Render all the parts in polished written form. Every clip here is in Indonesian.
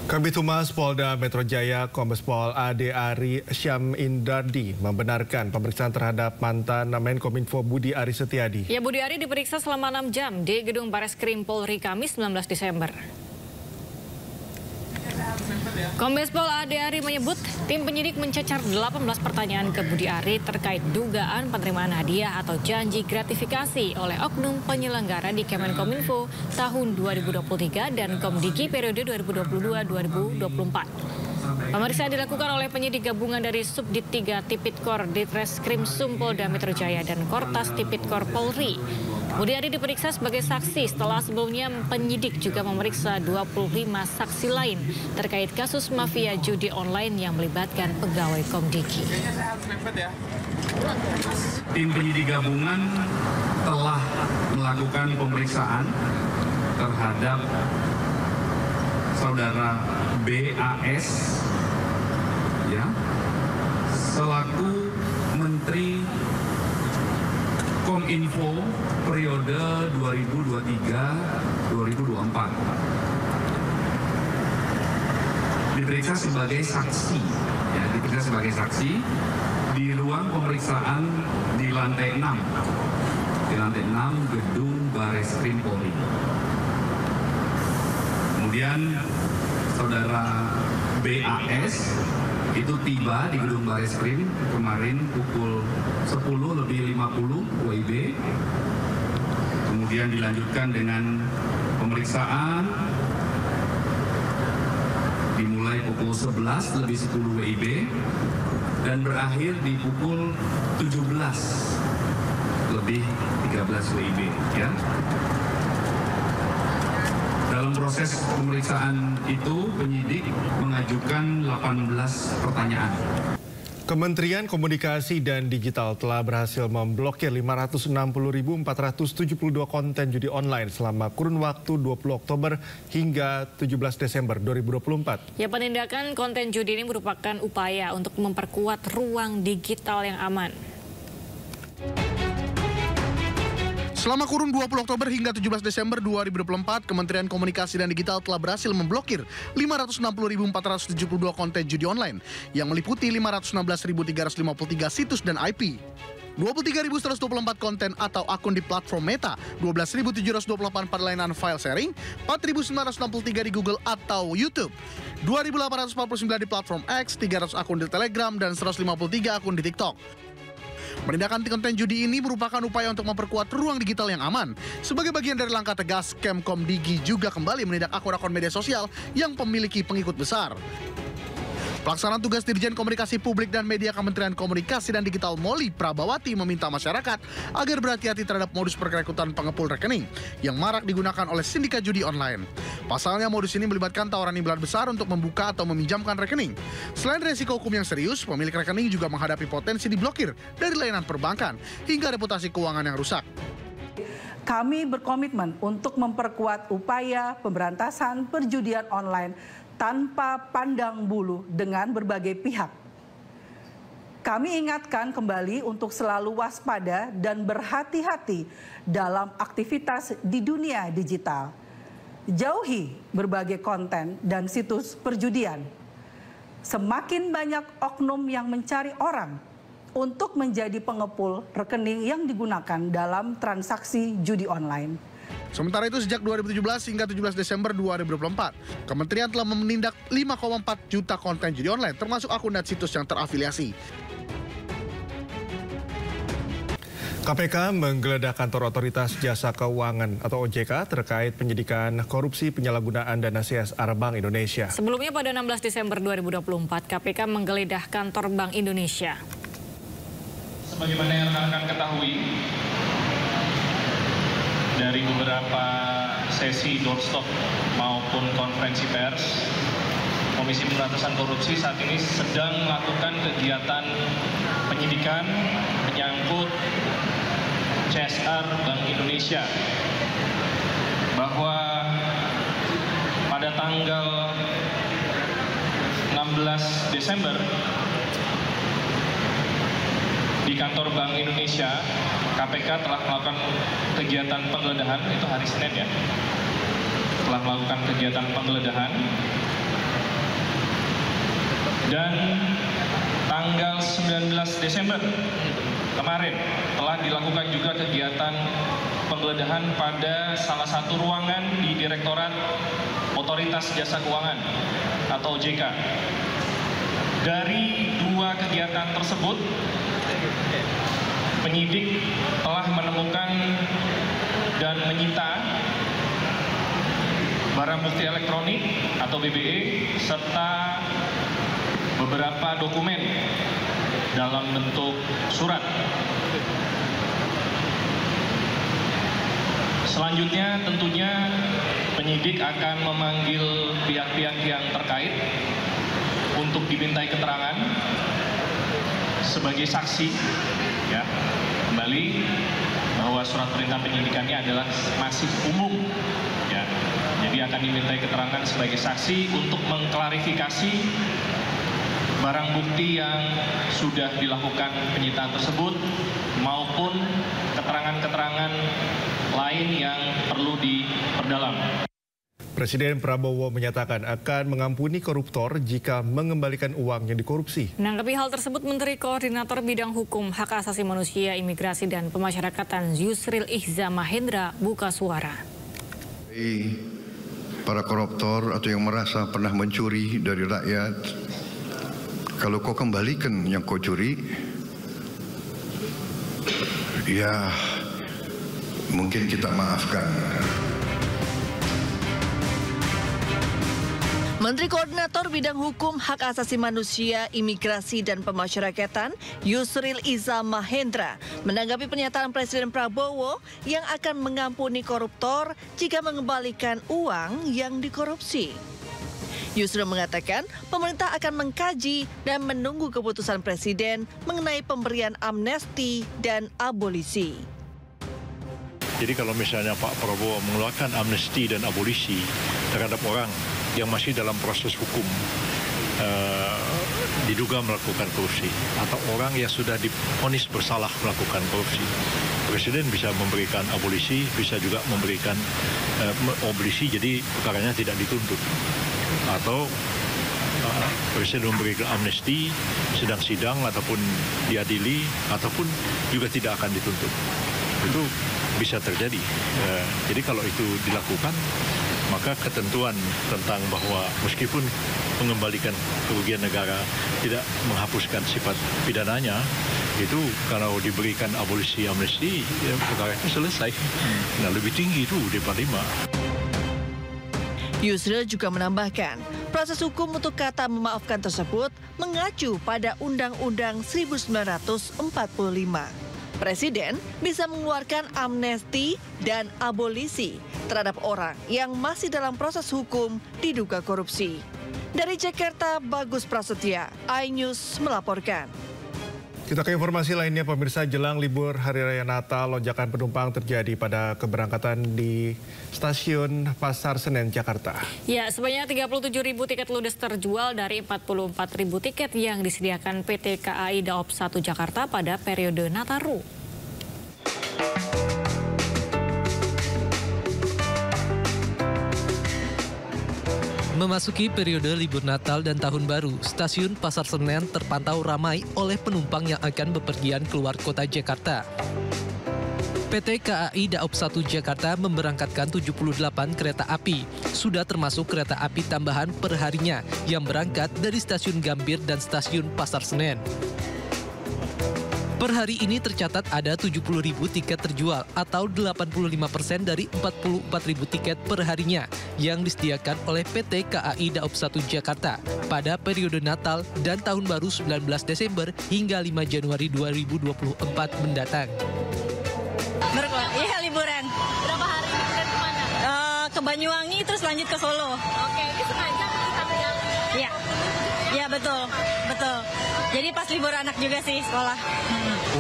Kabid Humas Polda Metro Jaya, Kombes Pol Ade Ari Syam Indardi membenarkan pemeriksaan terhadap mantan Menkominfo Budi Aris Setiadi. Ya, Budi Ari diperiksa selama 6 jam di Gedung Bareskrim Polri Kamis 19 Desember. Kombes Pol Ade Ari menyebut tim penyidik mencecar 18 pertanyaan ke Budi Ari terkait dugaan penerimaan hadiah atau janji gratifikasi oleh oknum penyelenggara di Kemenkominfo tahun 2023 dan Komdigi periode 2022-2024. Pemeriksaan dilakukan oleh penyidik gabungan dari Subdit 3 Tipikor Ditreskrim Polda Metro Jaya dan Kortas Tipikor Polri. Budi Ari diperiksa sebagai saksi setelah sebelumnya penyidik juga memeriksa 25 saksi lain terkait kasus mafia judi online yang melibatkan pegawai Komdigi. Tim penyidik gabungan telah melakukan pemeriksaan terhadap saudara BAS ya, selaku Menteri Kominfo periode 2023-2024. Diperiksa sebagai saksi, ya, diperiksa sebagai saksi di ruang pemeriksaan di lantai 6, Gedung Bareskrim Polri. Kemudian saudara BAS itu tiba di Gedung Bareskrim kemarin pukul 10:50 WIB. Kemudian dilanjutkan dengan pemeriksaan dimulai pukul 11:10 WIB dan berakhir di pukul 17:13 WIB ya. Dalam proses pemeriksaan itu, penyidik mengajukan 18 pertanyaan. Kementerian Komunikasi dan Digital telah berhasil memblokir 560.472 konten judi online selama kurun waktu 20 Oktober hingga 17 Desember 2024. Ya, penindakan konten judi ini merupakan upaya untuk memperkuat ruang digital yang aman. Selama kurun 20 Oktober hingga 17 Desember 2024, Kementerian Komunikasi dan Digital telah berhasil memblokir 560.472 konten judi online yang meliputi 516.353 situs dan IP. 23.124 konten atau akun di platform Meta, 12.728 pada layanan file sharing, 4.963 di Google atau YouTube, 2.849 di platform X, 300 akun di Telegram, dan 153 akun di TikTok. Penindakan konten judi ini merupakan upaya untuk memperkuat ruang digital yang aman. Sebagai bagian dari langkah tegas, Kemkomdigi juga kembali menindak akun-akun media sosial yang memiliki pengikut besar. Pelaksanaan tugas Dirjen Komunikasi Publik dan Media Kementerian Komunikasi dan Digital Molly Prabawati meminta masyarakat agar berhati-hati terhadap modus perrekrutan pengepul rekening yang marak digunakan oleh sindikat judi online. Pasalnya modus ini melibatkan tawaran imbalan besar untuk membuka atau meminjamkan rekening. Selain resiko hukum yang serius, pemilik rekening juga menghadapi potensi diblokir dari layanan perbankan hingga reputasi keuangan yang rusak. Kami berkomitmen untuk memperkuat upaya pemberantasan perjudian online tanpa pandang bulu dengan berbagai pihak. Kami ingatkan kembali untuk selalu waspada dan berhati-hati dalam aktivitas di dunia digital. Jauhi berbagai konten dan situs perjudian. Semakin banyak oknum yang mencari orang untuk menjadi pengepul rekening yang digunakan dalam transaksi judi online. Sementara itu, sejak 2017 hingga 17 Desember 2024, Kementerian telah menindak 5,4 juta konten judi online, termasuk akun dan situs yang terafiliasi. KPK menggeledah kantor Otoritas Jasa Keuangan atau OJK terkait penyidikan korupsi penyalahgunaan dana CSR Bank Indonesia. Sebelumnya pada 16 Desember 2024, KPK menggeledah kantor Bank Indonesia. Sebagaimana yang rekan-rekan ketahui, dari beberapa sesi doorstop maupun konferensi pers, Komisi Pemberantasan Korupsi saat ini sedang melakukan kegiatan penyidikan menyangkut CSR Bank Indonesia, bahwa pada tanggal 16 Desember di kantor Bank Indonesia, KPK telah melakukan kegiatan penggeledahan, itu hari Senin ya, telah melakukan kegiatan penggeledahan Dan tanggal 19 Desember kemarin telah dilakukan juga kegiatan penggeledahan pada salah satu ruangan di Direktorat Otoritas Jasa Keuangan atau OJK. Dari dua kegiatan tersebut, penyidik telah menemukan dan menyita barang bukti elektronik atau BBE serta beberapa dokumen dalam bentuk surat. Selanjutnya tentunya penyidik akan memanggil pihak-pihak yang terkait untuk dimintai keterangan sebagai saksi. Ya, kembali bahwa surat perintah penyidikannya adalah masih umum. Ya, jadi akan dimintai keterangan sebagai saksi untuk mengklarifikasi barang bukti yang sudah dilakukan penyitaan tersebut maupun keterangan-keterangan lain yang perlu diperdalam. Presiden Prabowo menyatakan akan mengampuni koruptor jika mengembalikan uang yang dikorupsi. Menanggapi hal tersebut, Menteri Koordinator Bidang Hukum, Hak Asasi Manusia, Imigrasi, dan Pemasyarakatan Yusril Ihza Mahendra buka suara. Para koruptor atau yang merasa pernah mencuri dari rakyat, kalau kau kembalikan yang kau curi, ya mungkin kita maafkan. Menteri Koordinator Bidang Hukum, Hak Asasi Manusia, Imigrasi, dan Pemasyarakatan Yusril Ihza Mahendra menanggapi pernyataan Presiden Prabowo yang akan mengampuni koruptor jika mengembalikan uang yang dikorupsi. Yusril mengatakan pemerintah akan mengkaji dan menunggu keputusan Presiden mengenai pemberian amnesti dan abolisi. Jadi kalau misalnya Pak Prabowo mengeluarkan amnesti dan abolisi terhadap orang yang masih dalam proses hukum diduga melakukan korupsi atau orang yang sudah divonis bersalah melakukan korupsi, Presiden bisa memberikan abolisi, bisa juga memberikan abolisi jadi perkaranya tidak dituntut, atau Presiden memberikan amnesti sedang sidang ataupun diadili ataupun juga tidak akan dituntut. Itu bisa terjadi. Jadi kalau itu dilakukan, maka ketentuan tentang bahwa meskipun mengembalikan kerugian negara tidak menghapuskan sifat pidananya, itu kalau diberikan abolisi amnesti, ya perkara itu selesai. Nah, lebih tinggi itu daripada 5. Yusril juga menambahkan, proses hukum untuk kata memaafkan tersebut mengacu pada Undang-Undang 1945. Presiden bisa mengeluarkan amnesti dan abolisi terhadap orang yang masih dalam proses hukum diduga korupsi. Dari Jakarta, Bagus Prasetya, iNews melaporkan. Kita ke informasi lainnya, pemirsa. Jelang libur Hari Raya Natal, lonjakan penumpang terjadi pada keberangkatan di stasiun Pasar Senen, Jakarta. Ya, sebanyak 37.000 tiket ludes terjual dari 44.000 tiket yang disediakan PT KAI Daob 1 Jakarta pada periode Nataru. Memasuki periode libur Natal dan Tahun Baru, stasiun Pasar Senen terpantau ramai oleh penumpang yang akan bepergian keluar kota Jakarta. PT KAI Daob 1 Jakarta memberangkatkan 78 kereta api, sudah termasuk kereta api tambahan per harinya yang berangkat dari stasiun Gambir dan stasiun Pasar Senen. Per hari ini tercatat ada 70.000 tiket terjual atau 85% dari 44.000 tiket per harinya yang disediakan oleh PT KAI Daob 1 Jakarta pada periode Natal dan Tahun Baru 19 Desember hingga 5 Januari 2024 mendatang. Iya, liburan. Berapa hari liburan kemana? Ke Banyuwangi terus lanjut ke Solo. Oke, ini sengaja kita yang... Iya. Iya, betul. Jadi pas libur anak juga sih sekolah.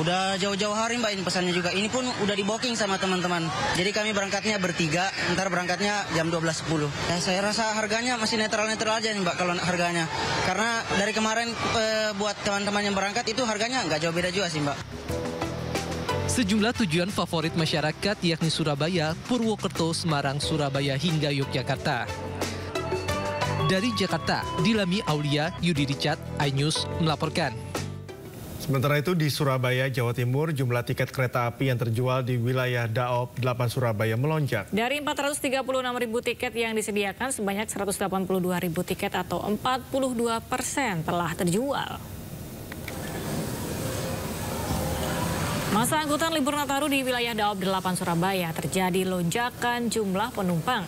Udah jauh-jauh hari Mbak ini pesannya juga. Ini pun udah di booking sama teman-teman. Jadi kami berangkatnya bertiga, ntar berangkatnya jam 12.10. Ya, saya rasa harganya masih netral-netral aja nih Mbak kalau harganya. Karena dari kemarin buat teman-teman yang berangkat itu harganya nggak jauh beda juga sih Mbak. Sejumlah tujuan favorit masyarakat yakni Surabaya, Purwokerto, Semarang, Surabaya hingga Yogyakarta. Dari Jakarta, Dilami Aulia, Yudi Richard, iNews melaporkan. Sementara itu di Surabaya, Jawa Timur, jumlah tiket kereta api yang terjual di wilayah Daop 8 Surabaya melonjak. Dari 436.000 tiket yang disediakan, sebanyak 182.000 tiket atau 42% telah terjual. Masa angkutan libur Nataru di wilayah Daop 8 Surabaya terjadi lonjakan jumlah penumpang.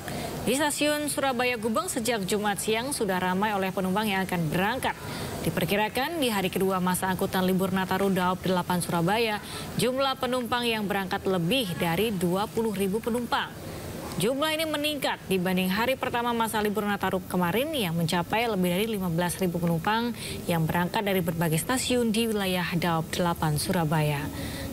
Di stasiun Surabaya Gubeng sejak Jumat siang sudah ramai oleh penumpang yang akan berangkat. Diperkirakan di hari kedua masa angkutan libur Nataru Daop 8 Surabaya, jumlah penumpang yang berangkat lebih dari 20.000 penumpang. Jumlah ini meningkat dibanding hari pertama masa libur Nataru kemarin yang mencapai lebih dari 15.000 penumpang yang berangkat dari berbagai stasiun di wilayah Daop 8 Surabaya.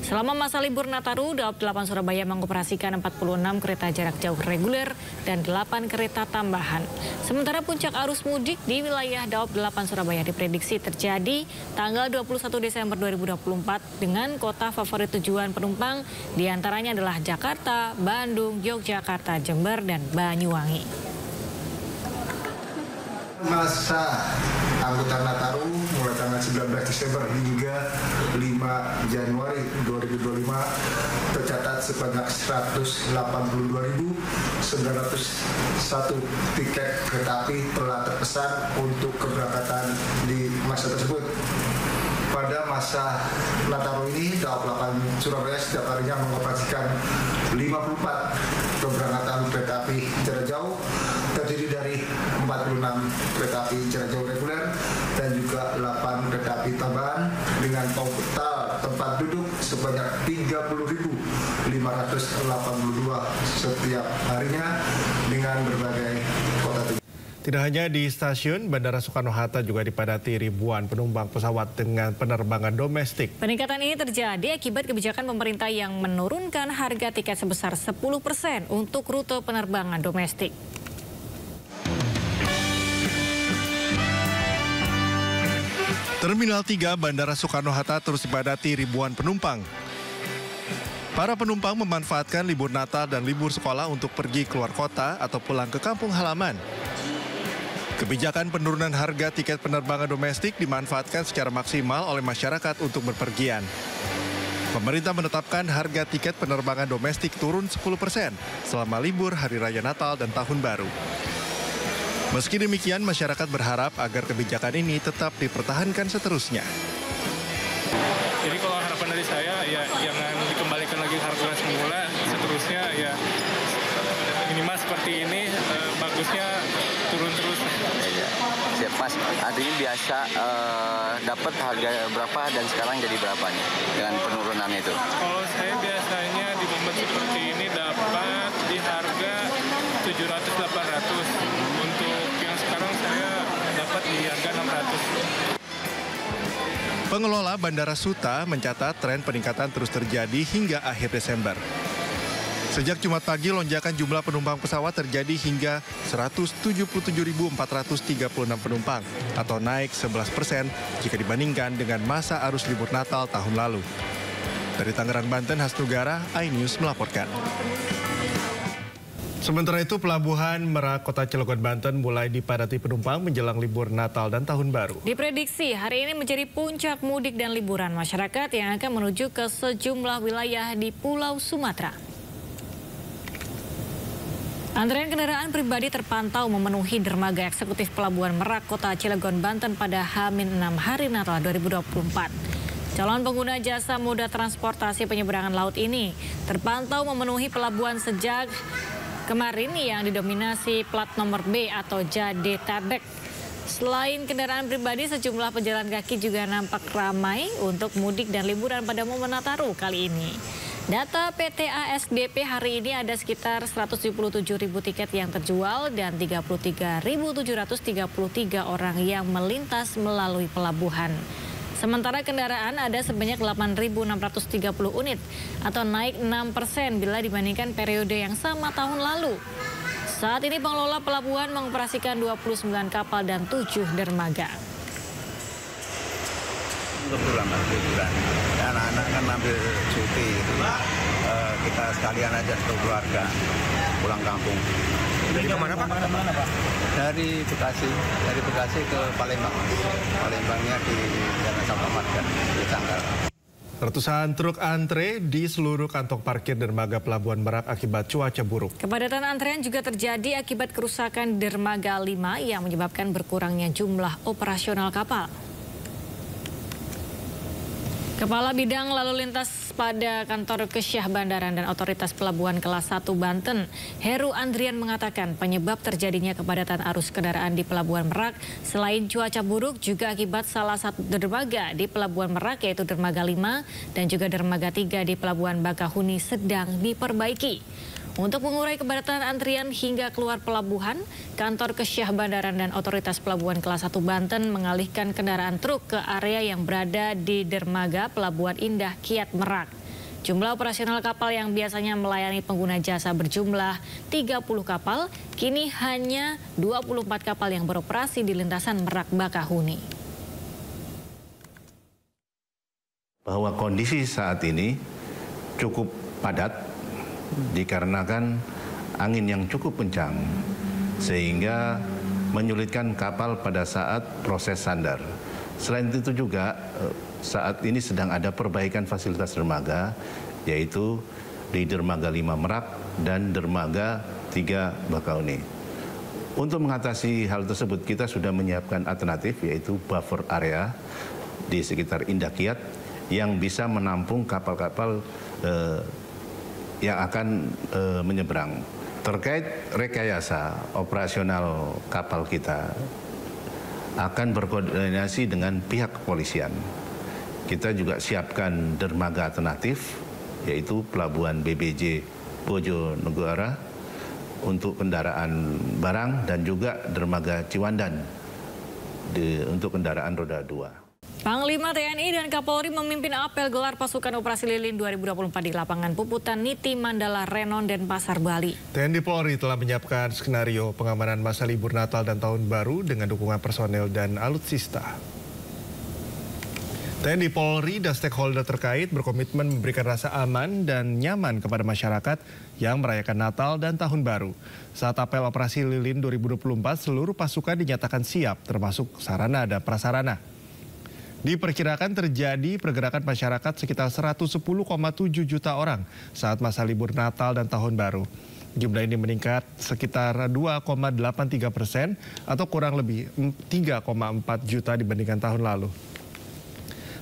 Selama masa libur Nataru, Daop 8 Surabaya mengoperasikan 46 kereta jarak jauh reguler dan 8 kereta tambahan. Sementara puncak arus mudik di wilayah Daop 8 Surabaya diprediksi terjadi tanggal 21 Desember 2024 dengan kota favorit tujuan penumpang diantaranya adalah Jakarta, Bandung, Yogyakarta, Jember, dan Banyuwangi. Masa angkutan Nataru mulai tanggal 19 Desember hingga 5 Januari 2025 tercatat sebanyak 182.901 tiket kereta api telah terpesan untuk keberangkatan di masa tersebut. Pada masa Nataru ini, Daop 8 Surabaya setiap harinya mengoperasikan 54 keberangkatan kereta api jarak jauh, terdiri dari 46 kereta api jarak jauh reguler dan juga 8 kereta api tambahan dengan total tempat duduk sebanyak 30.582 setiap harinya dengan berbagai kota tujuan. Tidak hanya di stasiun, Bandara Soekarno-Hatta juga dipadati ribuan penumpang pesawat dengan penerbangan domestik. Peningkatan ini terjadi akibat kebijakan pemerintah yang menurunkan harga tiket sebesar 10% untuk rute penerbangan domestik. Terminal 3 Bandara Soekarno-Hatta terus dipadati ribuan penumpang. Para penumpang memanfaatkan libur Natal dan libur sekolah untuk pergi keluar kota atau pulang ke kampung halaman. Kebijakan penurunan harga tiket penerbangan domestik dimanfaatkan secara maksimal oleh masyarakat untuk berpergian. Pemerintah menetapkan harga tiket penerbangan domestik turun 10% selama libur Hari Raya Natal dan Tahun Baru. Meski demikian, masyarakat berharap agar kebijakan ini tetap dipertahankan seterusnya. Jadi kalau harapan dari saya, ya jangan dikembalikan lagi harga semula, seterusnya ya minimal seperti ini, bagusnya turun terus. Ya, pas adanya biasa dapat harga berapa dan sekarang jadi berapa nih dengan penurunan itu? Kalau saya biasanya di momen seperti ini dapat di harga 700-800. Untuk yang sekarang saya dapat di harga 600. Pengelola Bandara Suta mencatat tren peningkatan terus terjadi hingga akhir Desember. Sejak Jumat pagi, lonjakan jumlah penumpang pesawat terjadi hingga 177.436 penumpang atau naik 11% jika dibandingkan dengan masa arus libur Natal tahun lalu. Dari Tangerang, Banten, Hasnugara, iNews melaporkan. Sementara itu, Pelabuhan Merak, Kota Cilegon, Banten mulai dipadati penumpang menjelang libur Natal dan Tahun Baru. Diprediksi hari ini menjadi puncak mudik dan liburan masyarakat yang akan menuju ke sejumlah wilayah di Pulau Sumatera. Antrean kendaraan pribadi terpantau memenuhi dermaga eksekutif Pelabuhan Merak, Kota Cilegon, Banten pada H-6 Hari Natal 2024. Calon pengguna jasa moda transportasi penyeberangan laut ini terpantau memenuhi pelabuhan sejak kemarin yang didominasi plat nomor B atau Jadetabek. Selain kendaraan pribadi, sejumlah pejalan kaki juga nampak ramai untuk mudik dan liburan pada momen Nataru kali ini. Data PT ASDP hari ini ada sekitar 177.000 tiket yang terjual dan 33.733 orang yang melintas melalui pelabuhan. Sementara kendaraan ada sebanyak 8.630 unit atau naik 6% bila dibandingkan periode yang sama tahun lalu. Saat ini pengelola pelabuhan mengoperasikan 29 kapal dan 7 dermaga. Liburan, anak-anak kan ambil cuti, kita sekalian aja untuk keluarga pulang kampung. Dari mana Pak? Dari Bekasi ke Palembang. Palembangnya di Jalan Sabang Marga, di Tanggal. Ratusan truk antre di seluruh kantong parkir dermaga Pelabuhan Merak akibat cuaca buruk. Kepadatan antrean juga terjadi akibat kerusakan dermaga 5 yang menyebabkan berkurangnya jumlah operasional kapal. Kepala Bidang Lalu Lintas pada Kantor Kesyah Bandaran dan Otoritas Pelabuhan Kelas 1 Banten, Heru Andrian mengatakan penyebab terjadinya kepadatan arus kendaraan di Pelabuhan Merak selain cuaca buruk juga akibat salah satu dermaga di Pelabuhan Merak yaitu dermaga 5 dan juga dermaga 3 di Pelabuhan Bakahuni sedang diperbaiki. Untuk mengurai kepadatan antrian hingga keluar pelabuhan, Kantor Kesyah Bandaran dan Otoritas Pelabuhan Kelas 1 Banten mengalihkan kendaraan truk ke area yang berada di dermaga Pelabuhan Indah Kiat Merak. Jumlah operasional kapal yang biasanya melayani pengguna jasa berjumlah 30 kapal, kini hanya 24 kapal yang beroperasi di lintasan Merak Bakahuni. Bahwa kondisi saat ini cukup padat dikarenakan angin yang cukup kencang sehingga menyulitkan kapal pada saat proses sandar. Selain itu juga saat ini sedang ada perbaikan fasilitas dermaga yaitu di dermaga 5 Merak dan dermaga 3 Bakahuni. Untuk mengatasi hal tersebut kita sudah menyiapkan alternatif yaitu buffer area di sekitar Indah Kiat yang bisa menampung kapal-kapal yang akan menyeberang. Terkait rekayasa operasional kapal kita akan berkoordinasi dengan pihak kepolisian. Kita juga siapkan dermaga alternatif yaitu Pelabuhan BBJ Bojonegoro untuk kendaraan barang dan juga dermaga Ciwandan untuk kendaraan roda 2. Panglima TNI dan Kapolri memimpin apel gelar pasukan operasi lilin 2024 di lapangan Puputan Niti Mandala Renon dan Pasar Bali. TNI Polri telah menyiapkan skenario pengamanan masa libur Natal dan Tahun Baru dengan dukungan personel dan alutsista. TNI Polri dan stakeholder terkait berkomitmen memberikan rasa aman dan nyaman kepada masyarakat yang merayakan Natal dan Tahun Baru. Saat apel operasi lilin 2024, seluruh pasukan dinyatakan siap termasuk sarana dan prasarana. Diperkirakan terjadi pergerakan masyarakat sekitar 110,7 juta orang saat masa libur Natal dan Tahun Baru. Jumlah ini meningkat sekitar 2,83% atau kurang lebih 3,4 juta dibandingkan tahun lalu.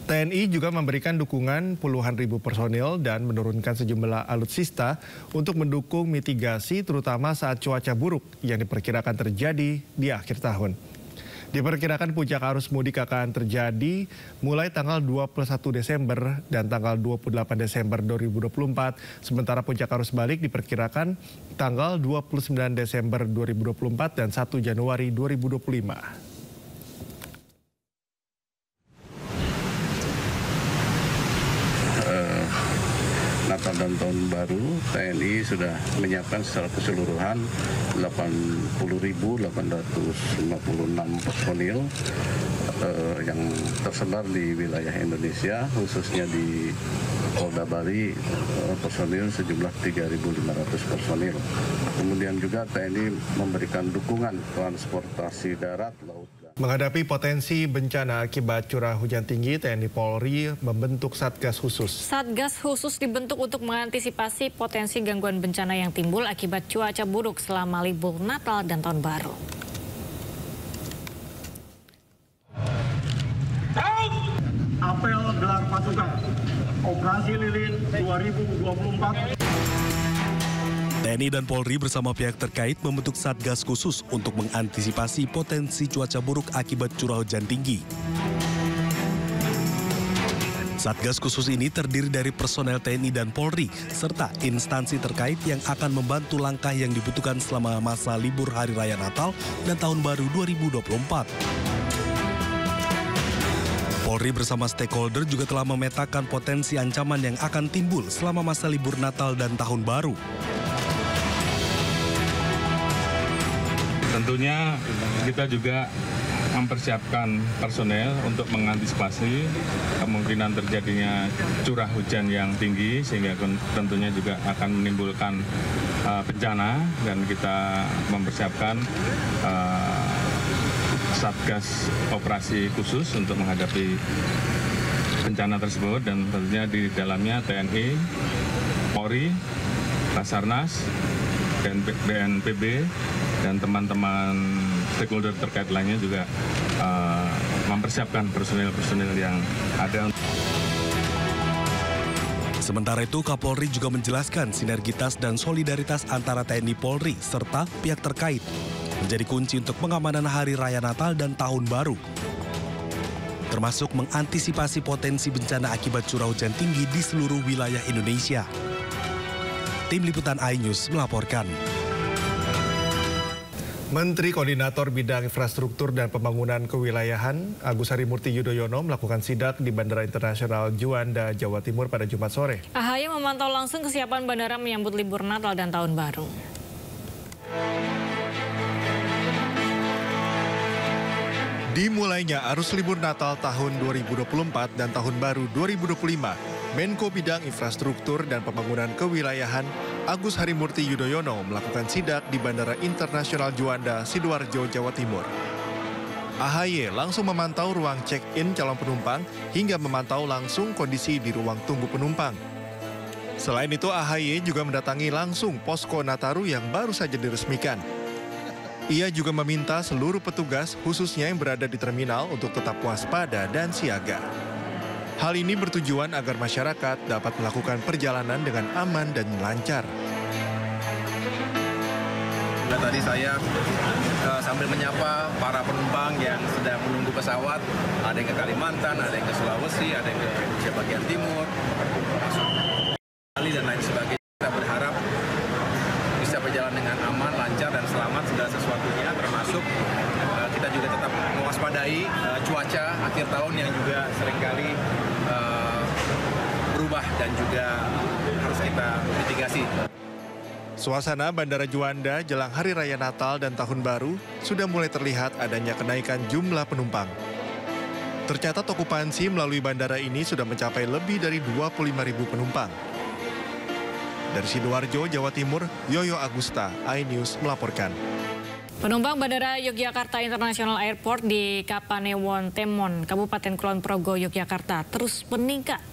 TNI juga memberikan dukungan puluhan ribu personil dan menurunkan sejumlah alutsista untuk mendukung mitigasi terutama saat cuaca buruk yang diperkirakan terjadi di akhir tahun. Diperkirakan puncak arus mudik akan terjadi mulai tanggal 21 Desember dan tanggal 28 Desember 2024. Sementara puncak arus balik diperkirakan tanggal 29 Desember 2024 dan 1 Januari 2025. Natal dan Tahun Baru, TNI sudah menyiapkan secara keseluruhan 80.856 personil yang tersebar di wilayah Indonesia, khususnya di Polda Bali, personil sejumlah 3.500 personil. Kemudian juga TNI memberikan dukungan transportasi darat, laut. Menghadapi potensi bencana akibat curah hujan tinggi, TNI Polri membentuk Satgas Khusus. Satgas Khusus dibentuk untuk mengantisipasi potensi gangguan bencana yang timbul akibat cuaca buruk selama libur Natal dan Tahun Baru. Apel gelar pasukan Operasi Lilin 2024. TNI dan Polri bersama pihak terkait membentuk Satgas Khusus untuk mengantisipasi potensi cuaca buruk akibat curah hujan tinggi. Satgas Khusus ini terdiri dari personel TNI dan Polri, serta instansi terkait yang akan membantu langkah yang dibutuhkan selama masa libur Hari Raya Natal dan Tahun Baru 2024. Polri bersama stakeholder juga telah memetakan potensi ancaman yang akan timbul selama masa libur Natal dan Tahun Baru. Tentunya kita juga mempersiapkan personel untuk mengantisipasi kemungkinan terjadinya curah hujan yang tinggi sehingga tentunya juga akan menimbulkan bencana, dan kita mempersiapkan Satgas operasi khusus untuk menghadapi bencana tersebut, dan tentunya di dalamnya TNI, Polri, Basarnas, dan BNPB, dan teman-teman stakeholder terkait lainnya juga mempersiapkan personil-personil yang ada. Sementara itu, Kapolri juga menjelaskan sinergitas dan solidaritas antara TNI Polri serta pihak terkait menjadi kunci untuk pengamanan Hari Raya Natal dan Tahun Baru, termasuk mengantisipasi potensi bencana akibat curah hujan tinggi di seluruh wilayah Indonesia. Tim Liputan iNews melaporkan. Menteri Koordinator Bidang Infrastruktur dan Pembangunan Kewilayahan Agus Harimurti Yudhoyono melakukan sidak di Bandara Internasional Juanda, Jawa Timur pada Jumat sore. AHY memantau langsung kesiapan bandara menyambut libur Natal dan Tahun Baru. Dimulainya arus libur Natal tahun 2024 dan Tahun Baru 2025, Menko Bidang Infrastruktur dan Pembangunan Kewilayahan Agus Harimurti Yudhoyono melakukan sidak di Bandara Internasional Juanda, Sidoarjo, Jawa Timur. AHY langsung memantau ruang check-in calon penumpang hingga memantau langsung kondisi di ruang tunggu penumpang. Selain itu, AHY juga mendatangi langsung posko Nataru yang baru saja diresmikan. Ia juga meminta seluruh petugas, khususnya yang berada di terminal, untuk tetap waspada dan siaga. Hal ini bertujuan agar masyarakat dapat melakukan perjalanan dengan aman dan lancar. Tadi saya sambil menyapa para penumpang yang sedang menunggu pesawat, ada yang ke Kalimantan, ada yang ke Sulawesi, ada yang ke Indonesia bagian timur, masuk Bali dan lain sebagainya. Kita berharap bisa berjalan dengan aman, lancar, dan selamat segala sesuatunya, termasuk kita juga tetap mewaspadai cuaca akhir tahun yang juga seringkali berubah dan juga harus kita mitigasi. Suasana Bandara Juanda jelang Hari Raya Natal dan Tahun Baru sudah mulai terlihat adanya kenaikan jumlah penumpang. Tercatat okupansi melalui bandara ini sudah mencapai lebih dari 25.000 penumpang. Dari Sidoarjo, Jawa Timur, Yoyo Agusta, iNews melaporkan. Penumpang Bandara Yogyakarta International Airport di Kapanewon Temon, Kabupaten Kulon Progo, Yogyakarta terus meningkat.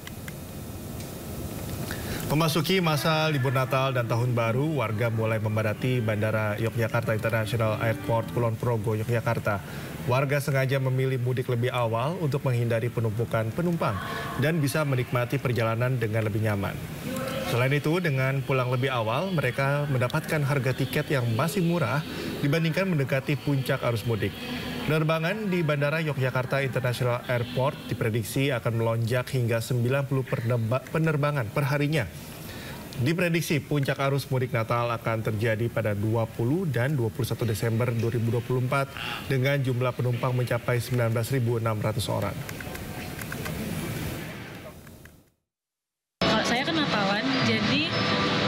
Memasuki masa libur Natal dan Tahun Baru, warga mulai memadati Bandara Yogyakarta International Airport Kulon Progo, Yogyakarta. Warga sengaja memilih mudik lebih awal untuk menghindari penumpukan penumpang dan bisa menikmati perjalanan dengan lebih nyaman. Selain itu, dengan pulang lebih awal, mereka mendapatkan harga tiket yang masih murah dibandingkan mendekati puncak arus mudik. Penerbangan di Bandara Yogyakarta International Airport diprediksi akan melonjak hingga 90 penerbangan per harinya. Diprediksi puncak arus mudik Natal akan terjadi pada 20 dan 21 Desember 2024 dengan jumlah penumpang mencapai 19.600 orang. Kalau saya kan Natalan, jadi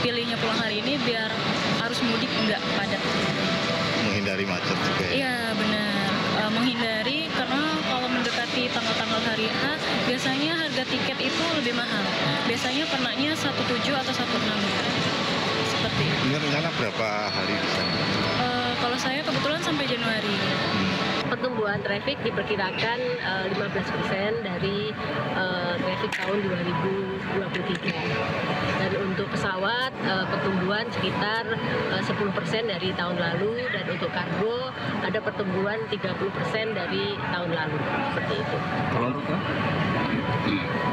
pilihnya pulang hari ini biar arus mudik nggak padat. Menghindari macet juga ya? Iya benar, menghindari karena kalau mendekati tanggal-tanggal hari H biasanya harga tiket itu lebih mahal. Biasanya pernahnya 17 atau 16 seperti itu. Ini rencana berapa hari di sana? Kalau saya kebetulan sampai Januari. Pertumbuhan traffic diperkirakan 15% dari traffic tahun 2023. Dan untuk pesawat pertumbuhan sekitar 10% dari tahun lalu, dan untuk kargo ada pertumbuhan 30% dari tahun lalu, seperti itu.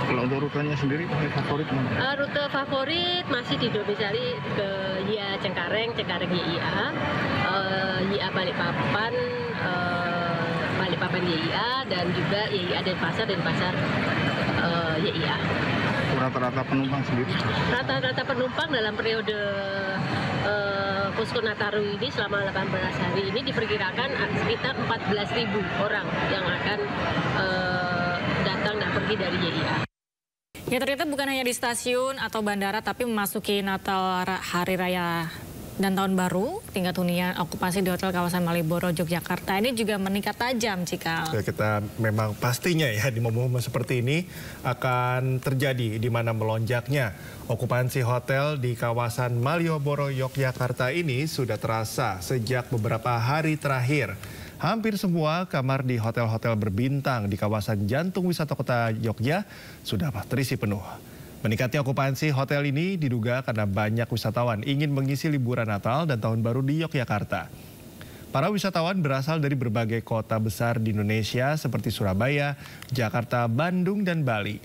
Kalau untuk rutenya sendiri, favorit mana? Rute favorit masih didomisili ke YIA Cengkareng, Cengkareng YIA, YIA Balikpapan, Balikpapan YIA, dan juga YIA Denpasar YIA. Rata-rata penumpang sendiri? Rata-rata penumpang dalam periode Posko Nataru ini selama 18 hari ini diperkirakan sekitar 14.000 orang yang akan datang dan pergi dari YIA. Ya, ternyata bukan hanya di stasiun atau bandara, tapi memasuki Natal Hari Raya dan Tahun Baru, tingkat hunian okupasi di hotel kawasan Malioboro, Yogyakarta ini juga meningkat tajam, Cikal. Kita memang pastinya ya di momen-momen seperti ini akan terjadi di mana melonjaknya okupansi hotel di kawasan Malioboro, Yogyakarta ini sudah terasa sejak beberapa hari terakhir. Hampir semua kamar di hotel-hotel berbintang di kawasan jantung wisata kota Yogyakarta sudah terisi penuh. Meningkatnya okupansi hotel ini diduga karena banyak wisatawan ingin mengisi liburan Natal dan Tahun Baru di Yogyakarta. Para wisatawan berasal dari berbagai kota besar di Indonesia seperti Surabaya, Jakarta, Bandung, dan Bali.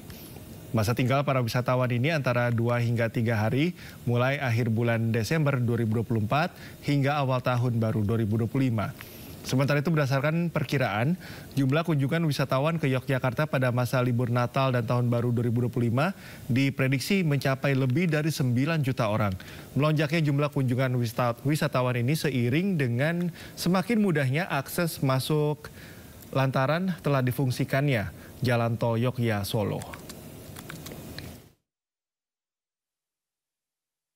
Masa tinggal para wisatawan ini antara 2 hingga 3 hari mulai akhir bulan Desember 2024 hingga awal tahun baru 2025. Sementara itu berdasarkan perkiraan, jumlah kunjungan wisatawan ke Yogyakarta pada masa libur Natal dan Tahun Baru 2025 diprediksi mencapai lebih dari 9 juta orang. Melonjaknya jumlah kunjungan wisatawan ini seiring dengan semakin mudahnya akses masuk lantaran telah difungsikannya Jalan Tol Yogyakarta-Solo.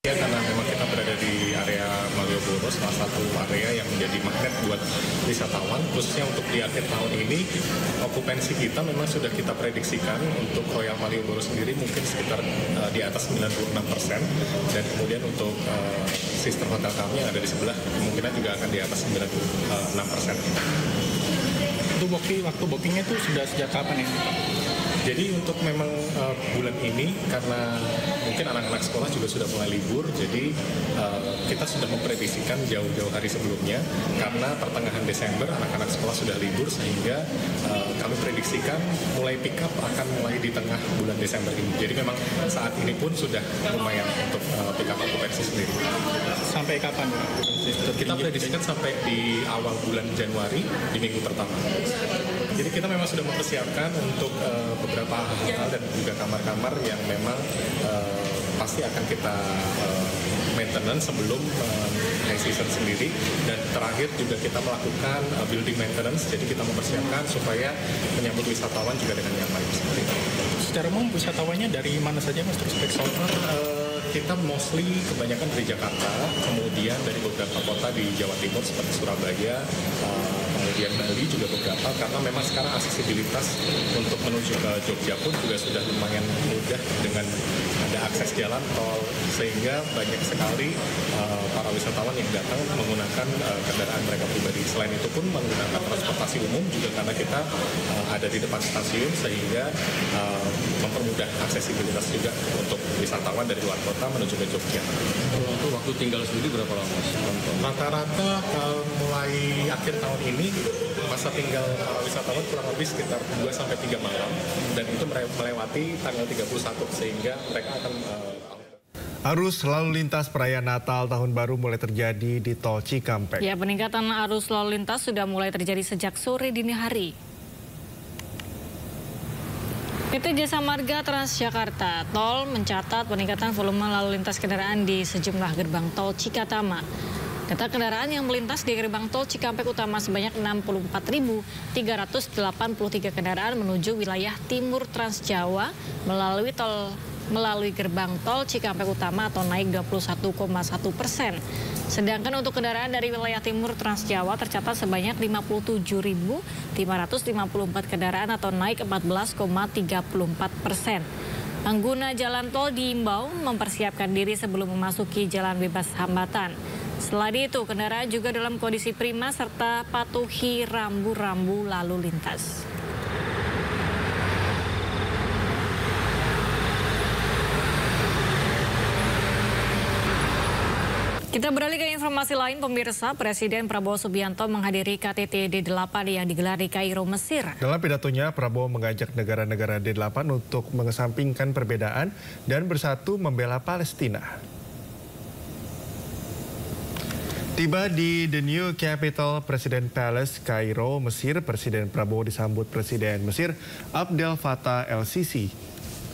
Ya, karena memang kita berada di area Malioboro, salah satu area yang menjadi magnet buat wisatawan, khususnya untuk di akhir tahun ini, okupansi kita memang sudah kita prediksikan untuk Royal Malioboro sendiri mungkin sekitar di atas 96%, dan kemudian untuk sistem hotel kami yang ada di sebelah kemungkinan juga akan di atas 96%. Untuk waktu bookingnya itu sudah sejak kapan ya? Jadi untuk memang bulan ini karena mungkin anak-anak sekolah juga sudah mulai libur, jadi kita sudah memprediksikan jauh-jauh hari sebelumnya karena pertengahan Desember anak-anak sekolah sudah libur, sehingga kami prediksikan mulai pick up akan mulai di tengah bulan Desember ini. Jadi memang saat ini pun sudah lumayan untuk pick up okupansi sendiri. Sampai kapan? Kita prediksikan sampai di awal bulan Januari di minggu pertama. Jadi kita memang sudah mempersiapkan untuk beberapa hal dan juga kamar-kamar yang memang pasti akan kita maintenance sebelum high season sendiri, dan terakhir juga kita melakukan building maintenance, jadi kita mempersiapkan supaya menyambut wisatawan juga dengan nyaman seperti itu. Secara umum wisatawannya dari mana saja Mas terus kita mostly kebanyakan dari Jakarta, kemudian dari beberapa kota di Jawa Timur seperti Surabaya, kemudian Bali juga beberapa, karena memang sekarang aksesibilitas untuk menuju ke Jogja pun juga sudah lumayan mudah dengan ada akses jalan tol, sehingga banyak sekali para wisatawan yang datang menggunakan kendaraan mereka pribadi. Selain itu pun menggunakan transportasi umum juga karena kita ada di depan stasiun, sehingga mempermudah aksesibilitas juga untuk wisatawan dari luar kota menuju ke Jogja. Untuk waktu tinggal sendiri berapa lama Mas? Rata-rata mulai akhir tahun ini masa tinggal para wisatawan kurang lebih sekitar 2-3 malam, dan itu melewati tanggal 31, sehingga mereka akan Arus lalu lintas perayaan Natal Tahun Baru mulai terjadi di Tol Cikampek. Ya, peningkatan arus lalu lintas sudah mulai terjadi sejak sore dini hari. PT Jasa Marga Transjakarta Tol mencatat peningkatan volume lalu lintas kendaraan di sejumlah gerbang tol Cikatama. Data kendaraan yang melintas di gerbang tol Cikampek Utama sebanyak 64.383 kendaraan menuju wilayah timur Transjawa melalui gerbang tol Cikampek Utama atau naik 21,1%. Sedangkan untuk kendaraan dari wilayah timur Transjawa tercatat sebanyak 57.554 kendaraan atau naik 14,34%. Pengguna jalan tol diimbau mempersiapkan diri sebelum memasuki jalan bebas hambatan. Selain itu, kendaraan juga dalam kondisi prima serta patuhi rambu-rambu lalu lintas. Kita beralih ke informasi lain, pemirsa. Presiden Prabowo Subianto menghadiri KTT D8 yang digelar di Kairo, Mesir. Dalam pidatonya, Prabowo mengajak negara-negara D8 untuk mengesampingkan perbedaan dan bersatu membela Palestina. Tiba di The New Capital President Palace, Kairo, Mesir, Presiden Prabowo disambut Presiden Mesir Abdel Fattah el-Sisi.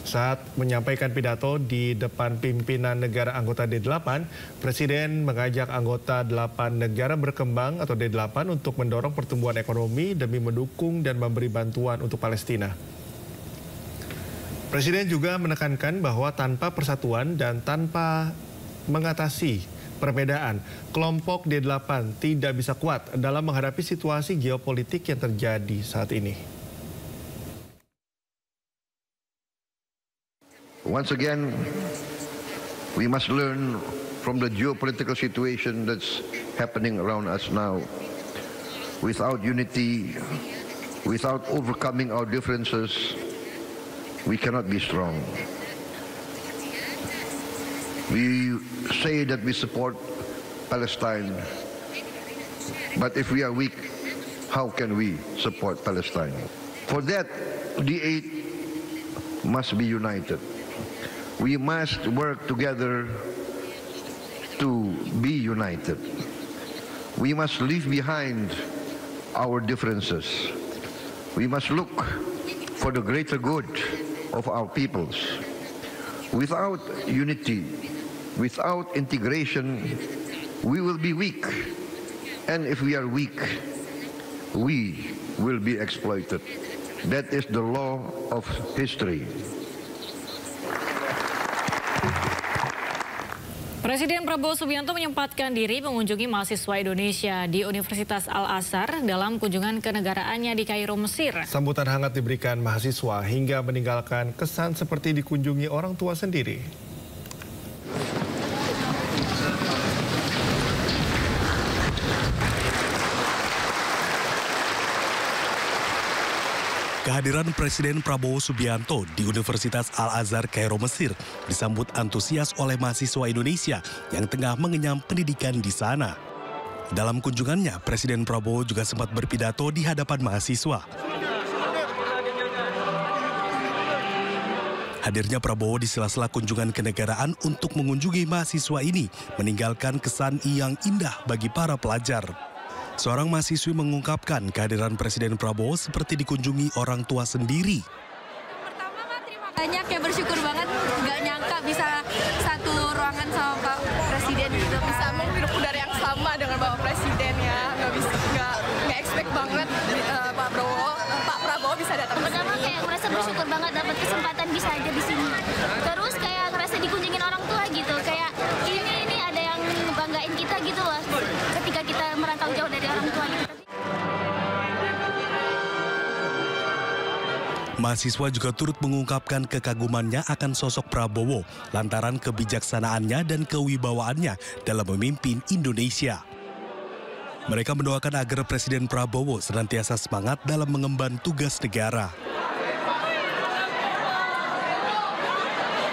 Saat menyampaikan pidato di depan pimpinan negara anggota D8, Presiden mengajak anggota 8 negara berkembang atau D8 untuk mendorong pertumbuhan ekonomi demi mendukung dan memberi bantuan untuk Palestina. Presiden juga menekankan bahwa tanpa persatuan dan tanpa mengatasi perbedaan, kelompok D8 tidak bisa kuat dalam menghadapi situasi geopolitik yang terjadi saat ini. Once again, we must learn from the geopolitical situation that's happening around us now. Without unity, without overcoming our differences, we cannot be strong. We say that we support Palestine, but if we are weak, how can we support Palestine? For that, D8 must be united. We must work together to be united. We must leave behind our differences. We must look for the greater good of our peoples. Without unity, without integration, we will be weak. And if we are weak, we will be exploited. That is the law of history. Presiden Prabowo Subianto menyempatkan diri mengunjungi mahasiswa Indonesia di Universitas Al-Azhar dalam kunjungan kenegaraannya di Kairo, Mesir. Sambutan hangat diberikan mahasiswa hingga meninggalkan kesan seperti dikunjungi orang tua sendiri. Kehadiran Presiden Prabowo Subianto di Universitas Al-Azhar Kairo, Mesir disambut antusias oleh mahasiswa Indonesia yang tengah mengenyam pendidikan di sana. Dalam kunjungannya, Presiden Prabowo juga sempat berpidato di hadapan mahasiswa. Hadirnya Prabowo di sela-sela kunjungan kenegaraan untuk mengunjungi mahasiswa ini meninggalkan kesan yang indah bagi para pelajar. Seorang mahasiswi mengungkapkan kehadiran Presiden Prabowo seperti dikunjungi orang tua sendiri. Banyak ya, bersyukur banget, nggak nyangka bisa satu ruangan sama Pak Presiden gitu. Bisa menghirup udara yang sama dengan Bapak Presiden ya, nggak expect banget Pak Prabowo bisa datang. Pertama kayak merasa bersyukur banget dapat kesempatan bisa aja di sini. Terus kayak ngerasa dikunjungin orang tua gitu, kayak ini ada yang ngebanggain kita gitu loh. Ketika kita merantau jauh dari orang tua gitu. Mahasiswa juga turut mengungkapkan kekagumannya akan sosok Prabowo lantaran kebijaksanaannya dan kewibawaannya dalam memimpin Indonesia. Mereka mendoakan agar Presiden Prabowo senantiasa semangat dalam mengemban tugas negara.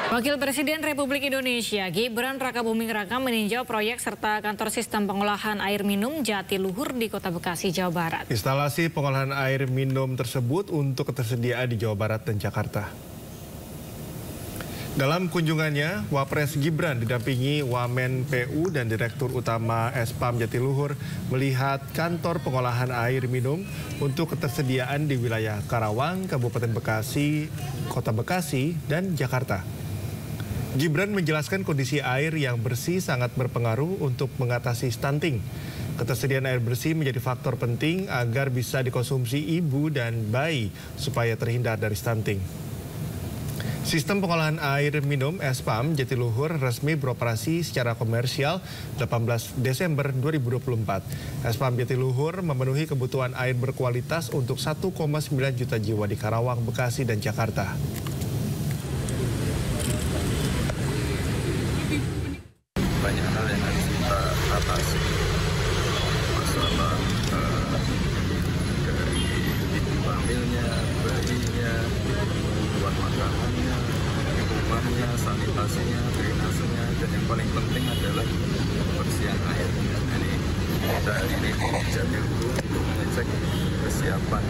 Wakil Presiden Republik Indonesia Gibran Rakabuming Raka meninjau proyek serta kantor sistem pengolahan air minum Jatiluhur di Kota Bekasi, Jawa Barat. Instalasi pengolahan air minum tersebut untuk ketersediaan di Jawa Barat dan Jakarta. Dalam kunjungannya, Wapres Gibran didampingi Wamen PU dan Direktur Utama Espam Jatiluhur melihat kantor pengolahan air minum untuk ketersediaan di wilayah Karawang, Kabupaten Bekasi, Kota Bekasi, dan Jakarta. Gibran menjelaskan kondisi air yang bersih sangat berpengaruh untuk mengatasi stunting. Ketersediaan air bersih menjadi faktor penting agar bisa dikonsumsi ibu dan bayi supaya terhindar dari stunting. Sistem pengolahan air minum Espam Jatiluhur resmi beroperasi secara komersial 18 Desember 2024. Espam Jatiluhur memenuhi kebutuhan air berkualitas untuk 1,9 juta jiwa di Karawang, Bekasi, dan Jakarta. Banyak hal yang harus kita atasi, masalah dari ibu hamilnya, bayinya, kebutuhan makanannya, rumahnya, sanitasinya, drainasenya, dan yang paling penting adalah kebersihan air. Ini kita hari ini di Jatiluhur untuk mengecek kesiapan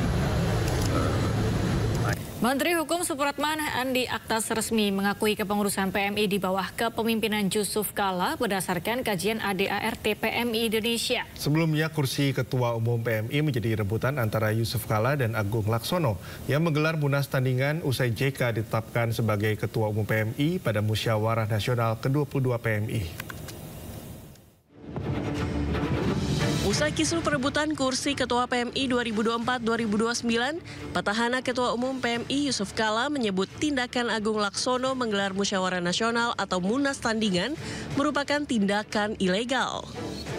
Menteri Hukum Supratman Andi Aktas resmi mengakui kepengurusan PMI di bawah kepemimpinan Yusuf Kala berdasarkan kajian ADART PMI Indonesia. Sebelumnya kursi Ketua Umum PMI menjadi rebutan antara Yusuf Kala dan Agung Laksono yang menggelar munas tandingan usai JK ditetapkan sebagai Ketua Umum PMI pada Musyawarah Nasional ke-22 PMI. Usai kisruh perebutan kursi Ketua PMI 2024-2029, petahana Ketua Umum PMI Yusuf Kala menyebut tindakan Agung Laksono menggelar musyawarah nasional atau Munas Tandingan merupakan tindakan ilegal.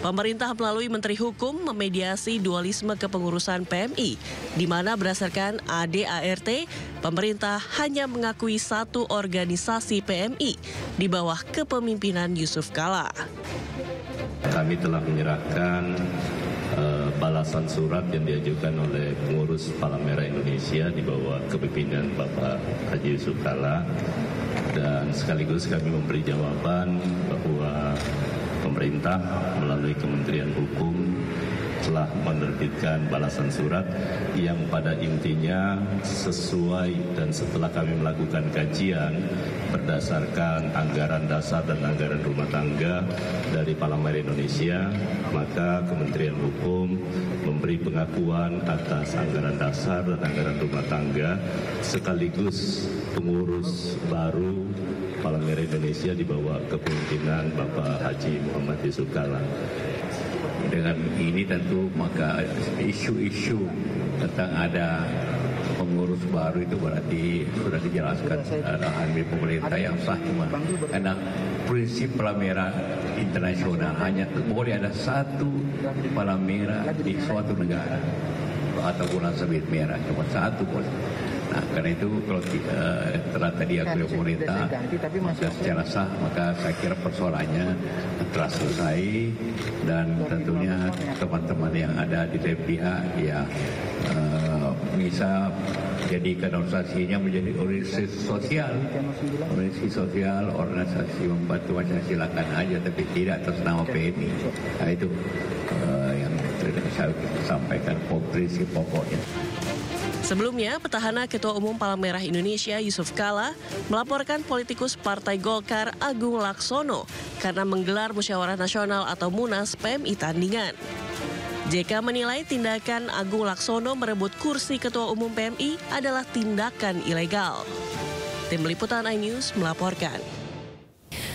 Pemerintah melalui Menteri Hukum memediasi dualisme kepengurusan PMI, di mana berdasarkan ADART, pemerintah hanya mengakui satu organisasi PMI di bawah kepemimpinan Yusuf Kala. Kami telah menyerahkan balasan surat yang diajukan oleh pengurus Palang Merah Indonesia di bawah kepemimpinan Bapak Haji Yusuf Kala, dan sekaligus kami memberi jawaban bahwa pemerintah melalui Kementerian Hukum telah menerbitkan balasan surat yang pada intinya sesuai, dan setelah kami melakukan kajian berdasarkan anggaran dasar dan anggaran rumah tangga dari Palang Merah Indonesia, maka Kementerian Hukum memberi pengakuan atas anggaran dasar dan anggaran rumah tangga sekaligus pengurus baru Palang Merah Indonesia di bawah kepemimpinan Bapak Haji Muhammad Yusuf Kala. Dengan ini tentu maka isu-isu tentang ada pengurus baru itu berarti sudah dijelaskan arahan pemerintah yang sah, cuma karena prinsip Palang Merah internasional hanya boleh ada satu Palang Merah di suatu negara atau bulan sabit merah, cuma satu boleh. Nah, karena itu kalau ternyata diakui pemerintah maka secara sah, maka saya kira persoalannya telah selesai, dan tentunya teman-teman yang ada di pihak ya bisa jadikan organisasinya menjadi organisasi sosial, organisasi membantu masyarakat, silakan aja, tapi tidak atas nama PMI. Nah, itu yang saya sampaikan prinsip pokoknya. Sebelumnya, petahana Ketua Umum Palang Merah Indonesia Yusuf Kala melaporkan politikus Partai Golkar Agung Laksono karena menggelar musyawarah nasional atau Munas PMI Tandingan. JK menilai tindakan Agung Laksono merebut kursi Ketua Umum PMI adalah tindakan ilegal. Tim Liputan iNews melaporkan.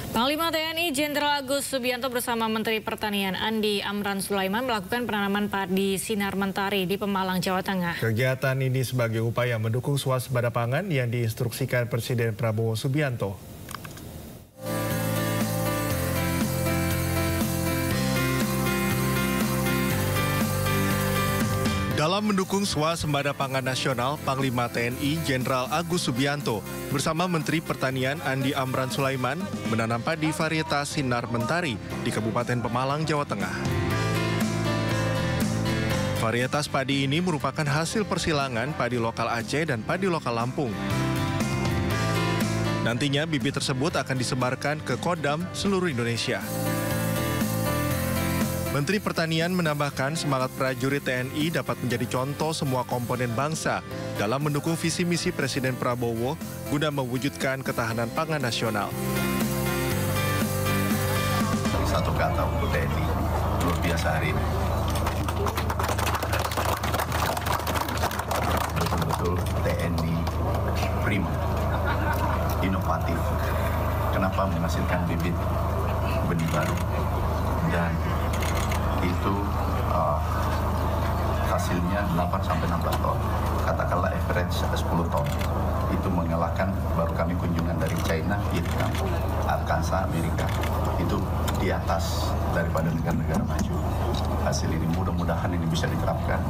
Panglima TNI Jenderal Agus Subianto bersama Menteri Pertanian Andi Amran Sulaiman melakukan penanaman padi sinar mentari di Pemalang, Jawa Tengah. Kegiatan ini sebagai upaya mendukung swasembada pangan yang diinstruksikan Presiden Prabowo Subianto. Dalam mendukung swasembada pangan nasional, Panglima TNI Jenderal Agus Subianto bersama Menteri Pertanian Andi Amran Sulaiman menanam padi varietas sinar mentari di Kabupaten Pemalang, Jawa Tengah. Varietas padi ini merupakan hasil persilangan padi lokal Aceh dan padi lokal Lampung. Nantinya bibit tersebut akan disebarkan ke Kodam seluruh Indonesia. Menteri Pertanian menambahkan semangat prajurit TNI dapat menjadi contoh semua komponen bangsa dalam mendukung visi misi Presiden Prabowo guna mewujudkan ketahanan pangan nasional. Satu kata untuk TNI, luar biasa hari ini. Betul-betul TNI prima, inovatif. Kenapa menghasilkan bibit benih baru, dan itu hasilnya 8-16 ton, katakanlah average 10 ton. Itu mengalahkan, baru kami kunjungan dari China, Vietnam, Arkansas, Amerika. Itu di atas daripada negara-negara maju. Hasil ini mudah-mudahan ini bisa diterapkan.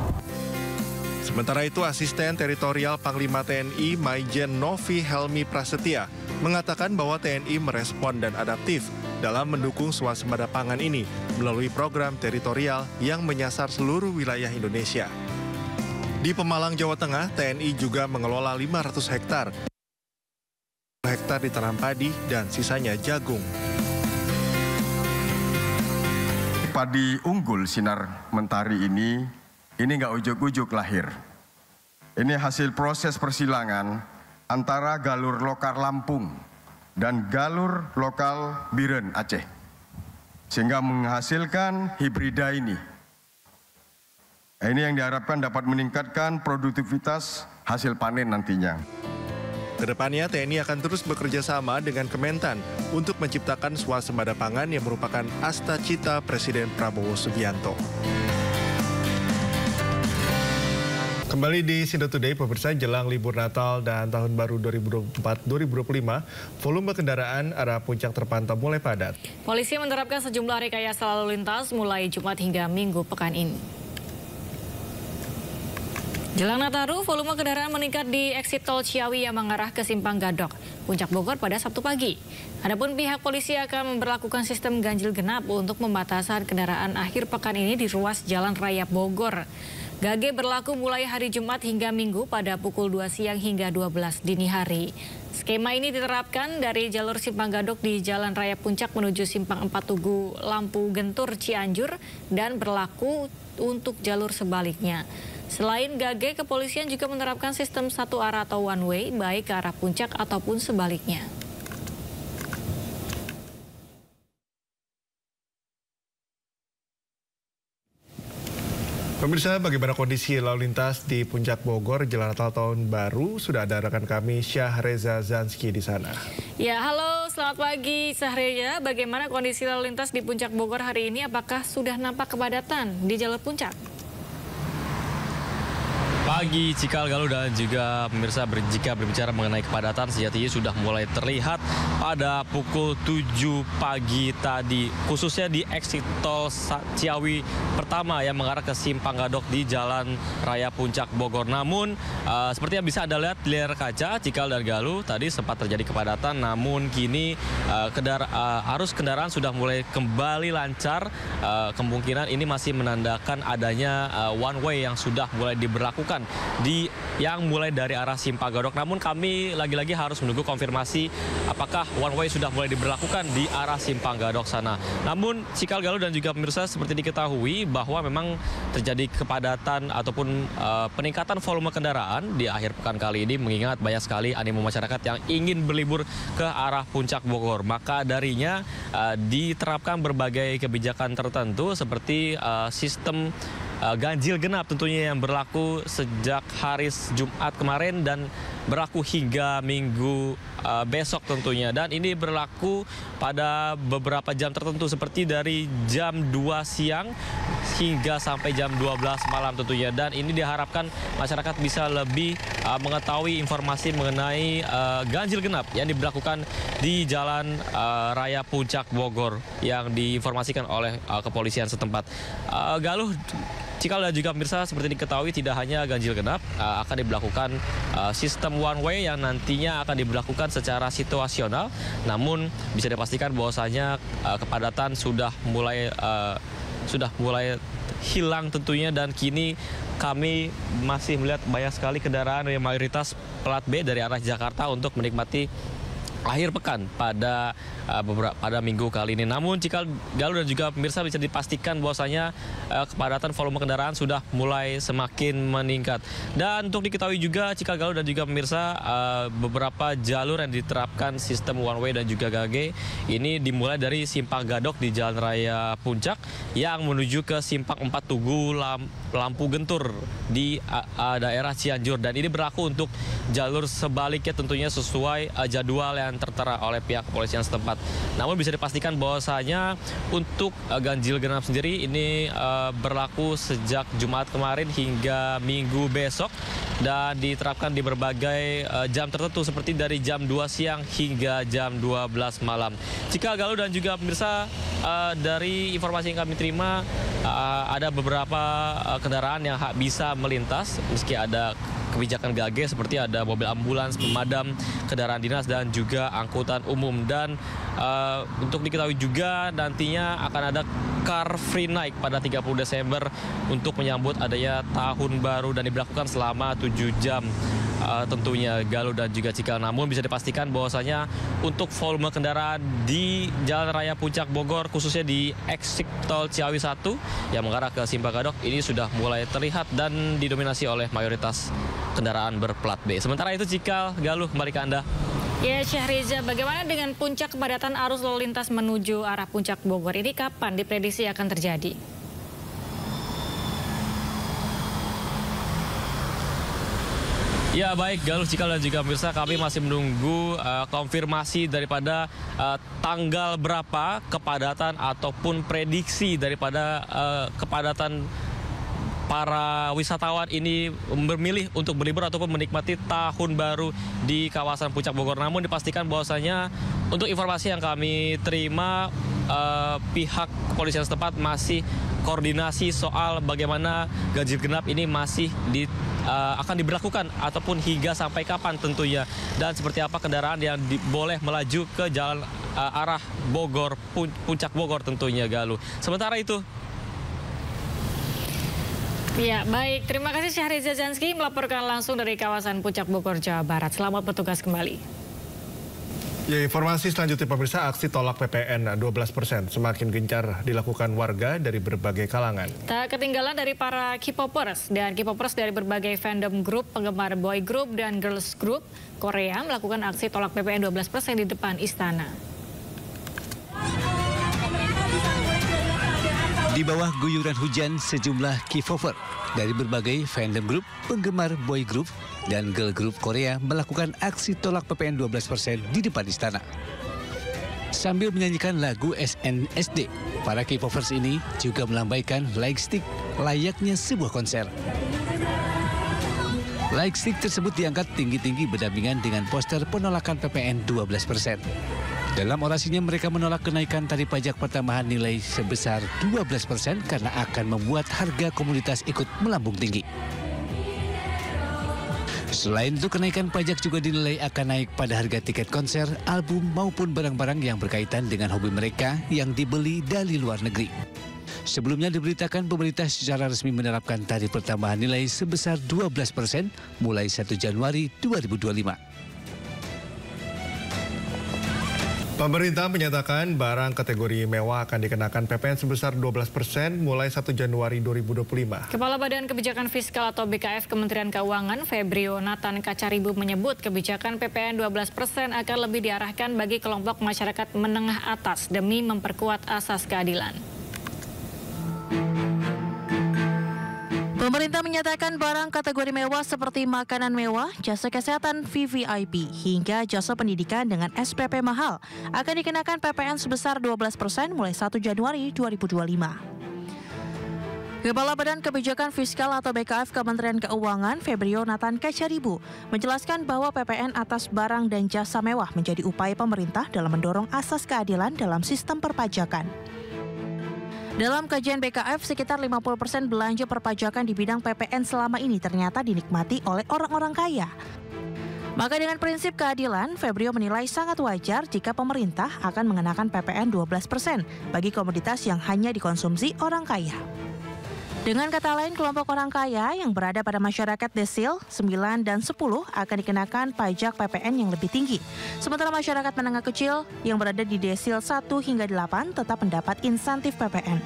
Sementara itu, Asisten Teritorial Panglima TNI Maijen Novi Helmi Prasetya mengatakan bahwa TNI merespon dan adaptif dalam mendukung swasembada pangan ini melalui program teritorial yang menyasar seluruh wilayah Indonesia. Di Pemalang, Jawa Tengah, TNI juga mengelola 500 hektar. Hektar ditanam padi dan sisanya jagung. Padi unggul sinar mentari ini nggak ujuk-ujuk lahir. Ini hasil proses persilangan antara galur lokal Lampung dan galur lokal Biren Aceh, sehingga menghasilkan hibrida ini. Ini yang diharapkan dapat meningkatkan produktivitas hasil panen nantinya. Kedepannya TNI akan terus bekerja sama dengan Kementan untuk menciptakan swasembada pangan yang merupakan asta cita Presiden Prabowo Subianto. Kembali di Sindo Today, pemirsa, jelang libur Natal dan Tahun Baru 2024-2025, volume kendaraan arah puncak terpantau mulai padat. Polisi menerapkan sejumlah rekayasa lalu lintas mulai Jumat hingga Minggu pekan ini. Jelang Nataru, volume kendaraan meningkat di eksit tol Ciawi yang mengarah ke Simpang Gadok, Puncak Bogor pada Sabtu pagi. Adapun pihak polisi akan memberlakukan sistem ganjil genap untuk pembatasan kendaraan akhir pekan ini di ruas Jalan Raya Bogor. Gage berlaku mulai hari Jumat hingga Minggu pada pukul 2 siang hingga 12 dini hari. Skema ini diterapkan dari jalur Simpang Gadok di Jalan Raya Puncak menuju Simpang 4 Tugu Lampu Gentur Cianjur dan berlaku untuk jalur sebaliknya. Selain Gage, kepolisian juga menerapkan sistem satu arah atau one way baik ke arah puncak ataupun sebaliknya. Pemirsa, bagaimana kondisi lalu lintas di Puncak Bogor jelang Natal Tahun Baru? Sudah ada rekan kami Syahreza Zanski di sana. Ya, halo, selamat pagi Syahreza. Bagaimana kondisi lalu lintas di Puncak Bogor hari ini? Apakah sudah nampak kepadatan di jalur puncak? Pagi Cikal Galuh dan juga pemirsa, jika berbicara mengenai kepadatan sejatinya sudah mulai terlihat pada pukul 7 pagi tadi, khususnya di eksit tol Ciawi pertama yang mengarah ke Simpang Gadok di Jalan Raya Puncak Bogor. Namun seperti yang bisa Anda lihat di layar kaca, Cikal dan Galuh, tadi sempat terjadi kepadatan, namun kini arus kendaraan sudah mulai kembali lancar. Kemungkinan ini masih menandakan adanya one way yang sudah mulai diberlakukan yang mulai dari arah Simpang Gadok. Namun kami lagi-lagi harus menunggu konfirmasi apakah one way sudah mulai diberlakukan di arah Simpang Gadok sana. Namun Cikal Galuh dan juga pemirsa, seperti diketahui bahwa memang terjadi kepadatan ataupun peningkatan volume kendaraan di akhir pekan kali ini, mengingat banyak sekali animo masyarakat yang ingin berlibur ke arah Puncak Bogor. Maka darinya diterapkan berbagai kebijakan tertentu seperti sistem ganjil genap tentunya yang berlaku sejak hari Jumat kemarin dan berlaku hingga Minggu besok tentunya. Dan ini berlaku pada beberapa jam tertentu seperti dari jam 2 siang hingga sampai jam 12 malam tentunya. Dan ini diharapkan masyarakat bisa lebih mengetahui informasi mengenai ganjil genap yang diberlakukan di Jalan Raya Puncak Bogor yang diinformasikan oleh kepolisian setempat. Galuh, Cikal dan juga pemirsa, seperti diketahui tidak hanya ganjil genap, akan diberlakukan sistem one way yang nantinya akan diberlakukan secara situasional. Namun bisa dipastikan bahwasanya kepadatan sudah mulai hilang tentunya, dan kini kami masih melihat banyak sekali kendaraan yang mayoritas plat B dari arah Jakarta untuk menikmati akhir pekan pada minggu kali ini. Namun Cikal Galuh dan juga pemirsa, bisa dipastikan bahwasanya kepadatan volume kendaraan sudah mulai semakin meningkat. Dan untuk diketahui juga Cikal Galuh dan juga pemirsa, beberapa jalur yang diterapkan sistem one way dan juga Gage ini dimulai dari Simpang Gadok di Jalan Raya Puncak yang menuju ke Simpang 4 Tugu Lampu Gentur di daerah Cianjur, dan ini berlaku untuk jalur sebaliknya tentunya sesuai jadwal yang tertera oleh pihak kepolisian setempat. Namun bisa dipastikan bahwasanya untuk ganjil genap sendiri ini berlaku sejak Jumat kemarin hingga Minggu besok dan diterapkan di berbagai jam tertentu seperti dari jam 2 siang hingga jam 12 malam. Cikal Galuh dan juga pemirsa, dari informasi yang kami terima ada beberapa kendaraan yang bisa melintas meski ada kebijakan Gage, seperti ada mobil ambulans, pemadam, kendaraan dinas, dan juga angkutan umum. Dan untuk diketahui juga nantinya akan ada Car Free Night pada 30 Desember untuk menyambut adanya tahun baru dan diberlakukan selama 7 jam tentunya Galuh dan juga Cikal. Namun bisa dipastikan bahwasanya untuk volume kendaraan di Jalan Raya Puncak Bogor, khususnya di eksit tol Ciawi 1 yang mengarah ke Simpang Gadok, ini sudah mulai terlihat dan didominasi oleh mayoritas kendaraan berplat B. Sementara itu Cikal, Galuh, kembali ke Anda. Ya, Syahreza, bagaimana dengan puncak kepadatan arus lalu lintas menuju arah Puncak Bogor? Ini kapan diprediksi akan terjadi? Ya, baik Galuh, Cikal dan juga pemirsa, kami masih menunggu konfirmasi daripada tanggal berapa kepadatan ataupun prediksi daripada kepadatan para wisatawan ini memilih untuk berlibur ataupun menikmati tahun baru di kawasan Puncak Bogor. Namun dipastikan bahwasanya untuk informasi yang kami terima, pihak kepolisian setempat masih koordinasi soal bagaimana ganjil genap ini masih akan diberlakukan ataupun hingga sampai kapan tentunya, dan seperti apa kendaraan yang boleh melaju ke jalan arah Bogor, Puncak Bogor tentunya, Galuh. Sementara itu. Ya, baik. Terima kasih Syahriza Zanski melaporkan langsung dari kawasan Puncak Bogor, Jawa Barat. Selamat bertugas kembali. Ya, informasi selanjutnya pemirsa, aksi tolak PPN 12% semakin gencar dilakukan warga dari berbagai kalangan. Tak ketinggalan dari para K-popers dan K-popers dari berbagai fandom group, penggemar boy group dan girls group Korea melakukan aksi tolak PPN 12% di depan istana. Di bawah guyuran hujan, sejumlah K-popper dari berbagai fandom group, penggemar boy group, dan girl group Korea melakukan aksi tolak PPN 12% di depan istana. Sambil menyanyikan lagu SNSD, para K-popers ini juga melambaikan lightstick layaknya sebuah konser. Lightstick tersebut diangkat tinggi-tinggi berdampingan dengan poster penolakan PPN 12%. Dalam orasinya mereka menolak kenaikan tarif pajak pertambahan nilai sebesar 12% karena akan membuat harga komoditas ikut melambung tinggi. Selain itu, kenaikan pajak juga dinilai akan naik pada harga tiket konser, album maupun barang-barang yang berkaitan dengan hobi mereka yang dibeli dari luar negeri. Sebelumnya diberitakan pemerintah secara resmi menerapkan tarif pertambahan nilai sebesar 12% mulai 1 Januari 2025. Pemerintah menyatakan barang kategori mewah akan dikenakan PPN sebesar 12% mulai 1 Januari 2025. Kepala Badan Kebijakan Fiskal atau BKF Kementerian Keuangan, Febrio Nathan Kacaribu menyebut kebijakan PPN 12% akan lebih diarahkan bagi kelompok masyarakat menengah atas demi memperkuat asas keadilan. Pemerintah menyatakan barang kategori mewah seperti makanan mewah, jasa kesehatan VVIP, hingga jasa pendidikan dengan SPP mahal akan dikenakan PPN sebesar 12% mulai 1 Januari 2025. Kepala Badan Kebijakan Fiskal atau BKF Kementerian Keuangan, Febrio Nathan Kacaribu, menjelaskan bahwa PPN atas barang dan jasa mewah menjadi upaya pemerintah dalam mendorong asas keadilan dalam sistem perpajakan. Dalam kajian BKF, sekitar 50% belanja perpajakan di bidang PPN selama ini ternyata dinikmati oleh orang-orang kaya. Maka dengan prinsip keadilan, Febrio menilai sangat wajar jika pemerintah akan mengenakan PPN 12% bagi komoditas yang hanya dikonsumsi orang kaya. Dengan kata lain, kelompok orang kaya yang berada pada masyarakat desil 9 dan 10 akan dikenakan pajak PPN yang lebih tinggi. Sementara masyarakat menengah kecil yang berada di desil 1 hingga 8 tetap mendapat insentif PPN.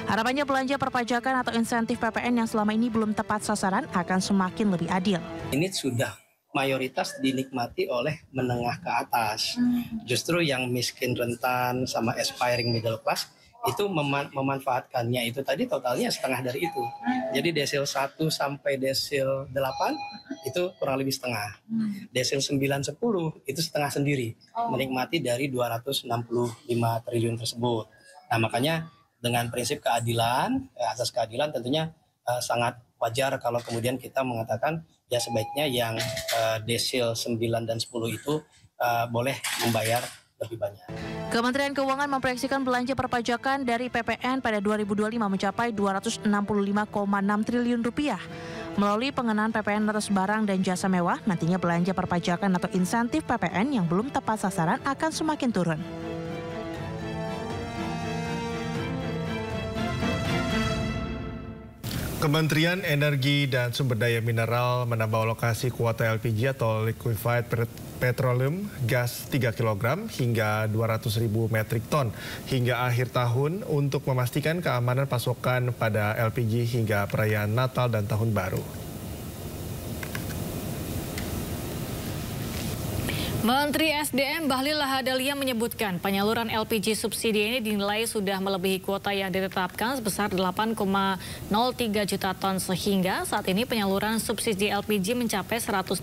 Harapannya belanja perpajakan atau insentif PPN yang selama ini belum tepat sasaran akan semakin lebih adil. Ini sudah mayoritas dinikmati oleh menengah ke atas. Justru yang miskin rentan sama aspiring middle class itu memanfaatkannya itu tadi totalnya setengah dari itu. Jadi desil 1 sampai desil 8 itu kurang lebih setengah. Desil 9, 10 itu setengah sendiri, menikmati dari 265 triliun tersebut. Nah makanya dengan prinsip keadilan, asas keadilan tentunya sangat wajar kalau kemudian kita mengatakan ya sebaiknya yang desil 9 dan 10 itu boleh membayar lebih banyak. Kementerian Keuangan memproyeksikan belanja perpajakan dari PPN pada 2025 mencapai 265,6 triliun rupiah. Melalui pengenaan PPN atas barang dan jasa mewah, nantinya belanja perpajakan atau insentif PPN yang belum tepat sasaran akan semakin turun. Kementerian Energi dan Sumber Daya Mineral menambah alokasi kuota LPG atau Liquefied Petroleum Gas 3 kg hingga 200.000 metrik ton hingga akhir tahun untuk memastikan keamanan pasokan pada LPG hingga perayaan Natal dan Tahun Baru. Menteri SDM Bahlil Lahadalia menyebutkan penyaluran LPG subsidi ini dinilai sudah melebihi kuota yang ditetapkan sebesar 8,03 juta ton sehingga saat ini penyaluran subsidi LPG mencapai 103%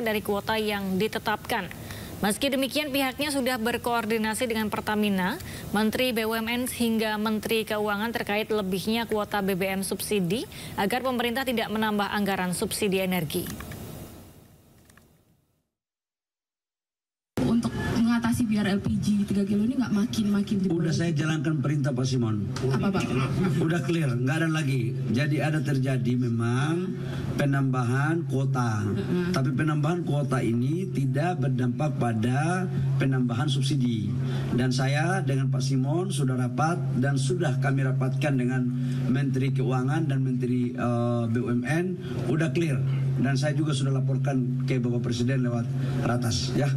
dari kuota yang ditetapkan. Meski demikian, pihaknya sudah berkoordinasi dengan Pertamina, Menteri BUMN hingga Menteri Keuangan terkait lebihnya kuota BBM subsidi agar pemerintah tidak menambah anggaran subsidi energi. Mengatasi biar LPG 3 kilo ini nggak makin Udah saya jalankan perintah Pak Simon. Apa Pak? Udah clear, nggak ada lagi. Jadi ada terjadi memang penambahan kuota. Tapi penambahan kuota ini tidak berdampak pada penambahan subsidi. Dan saya dengan Pak Simon sudah rapat dan sudah kami rapatkan dengan Menteri Keuangan dan Menteri BUMN. Udah clear. Dan saya juga sudah laporkan ke Bapak Presiden lewat ratas. Ya.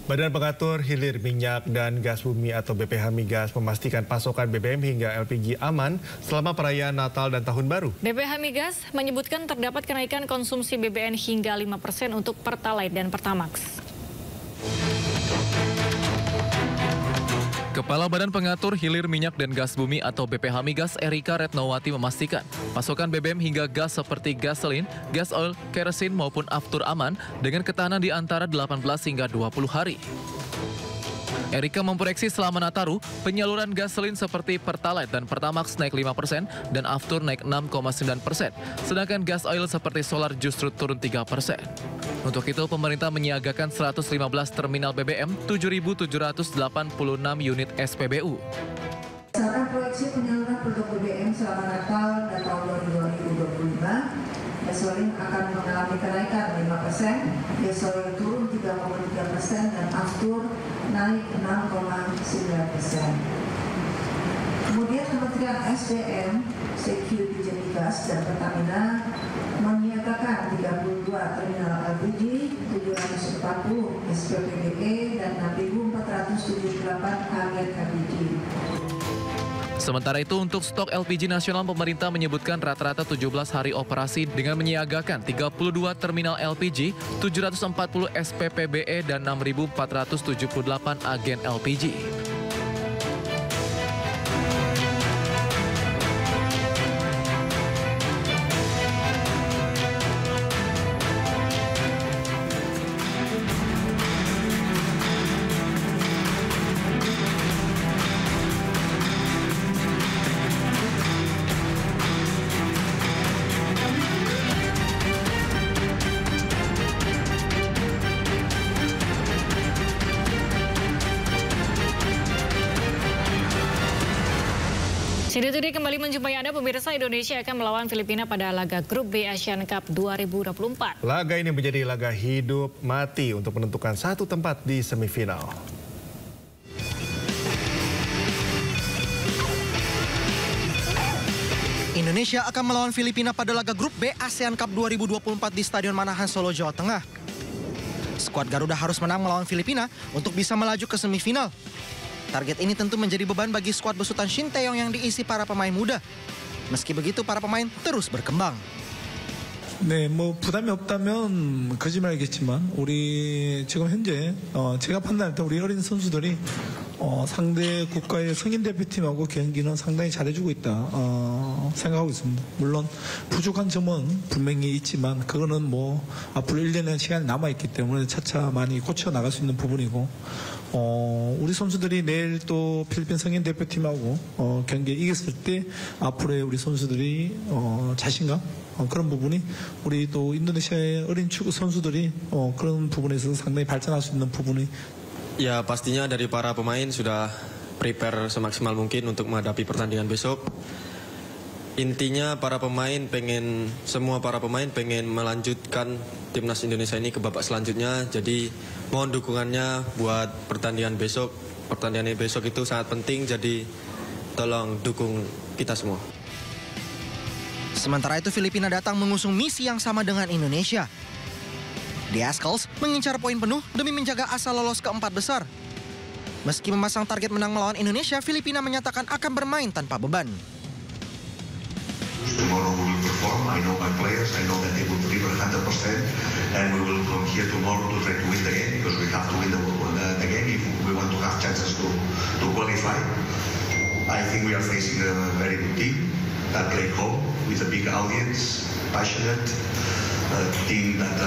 Badan Pengatur Hilir Minyak dan Gas Bumi atau BPH Migas memastikan pasokan BBM hingga LPG aman selama perayaan Natal dan Tahun Baru. BPH Migas menyebutkan terdapat kenaikan konsumsi BBM hingga 5% untuk Pertalite dan Pertamax. Kepala Badan Pengatur Hilir Minyak dan Gas Bumi atau BPH Migas Erika Retnowati memastikan pasokan BBM hingga gas seperti gasolin, gas oil, kerosin maupun aftur aman dengan ketahanan di antara 18 hingga 20 hari. Erika memproyeksi selama Nataru, penyaluran gasolin seperti Pertalite dan Pertamax naik 5% dan aftur naik 6,9%, sedangkan gas oil seperti solar justru turun 3%. Untuk itu, pemerintah menyiagakan 115 terminal BBM, 7.786 unit SPBU. Berdasarkan proyeksi penyaluran produk BBM selama Natal dan tahun 2025, gasolin akan mengalami kenaikan 5%, gas oil turun 3,3% dan aftur naik 6,9%. Kemudian Kementerian SDM, Security Migas dan Pertamina menyiagakan 32 terminal LPG, 740 SPPBE dan 6.478 agen LPG. Sementara itu, untuk stok LPG nasional, pemerintah menyebutkan rata-rata 17 hari operasi dengan menyiagakan 32 terminal LPG, 740 SPPBE, dan 6.478 agen LPG. Sidi kembali menjumpai Anda, pemirsa. Indonesia akan melawan Filipina pada laga Grup B Asian Cup 2024. Laga ini menjadi laga hidup mati untuk menentukan satu tempat di semifinal. Indonesia akan melawan Filipina pada laga Grup B ASEAN Cup 2024 di Stadion Manahan, Solo, Jawa Tengah. Skuad Garuda harus menang melawan Filipina untuk bisa melaju ke semifinal. Target ini tentu menjadi beban bagi skuad besutan Shin Tae-yong yang diisi para pemain muda. Meski begitu, para pemain terus berkembang. 네, 뭐 부담이 없다면 거짓말이겠지만 우리 지금 현재 제가 판단할 때 우리 어린 선수들이 상대 국가의 성인 대표팀하고 경기는 상당히 잘해주고 있다 생각하고 있습니다. 물론 부족한 점은 분명히 있지만 그거는 뭐 앞으로 1년의 시간이 남아있기 때문에 차차 많이 고쳐 나갈 수 있는 부분이고 우리 선수들이 내일 또 필리핀 성인 대표팀하고 경기에 이겼을 때 앞으로의 우리 선수들이 자신감 그런 부분이 우리 또 인도네시아의 어린 축구 선수들이 그런 부분에서 상당히 발전할 수 있는 부분이 Ya pastinya dari para pemain sudah prepare semaksimal mungkin untuk menghadapi pertandingan besok. Intinya semua para pemain pengen melanjutkan timnas Indonesia ini ke babak selanjutnya. Jadi mohon dukungannya buat pertandingan besok. Pertandingan besok itu sangat penting, jadi tolong dukung kita semua. Sementara itu Filipina datang mengusung misi yang sama dengan Indonesia. The Azkals mengincar poin penuh demi menjaga asa lolos ke 4 besar. Meski memasang target menang melawan Indonesia, Filipina menyatakan akan bermain tanpa beban. Tomorrow we will perform. I know my players. I know that they will deliver 100%, and we will come here tomorrow to try to win the game because we have to win the game if we want to have chances to qualify. I think we are facing a very good team that play home with a big audience, passionate. A team that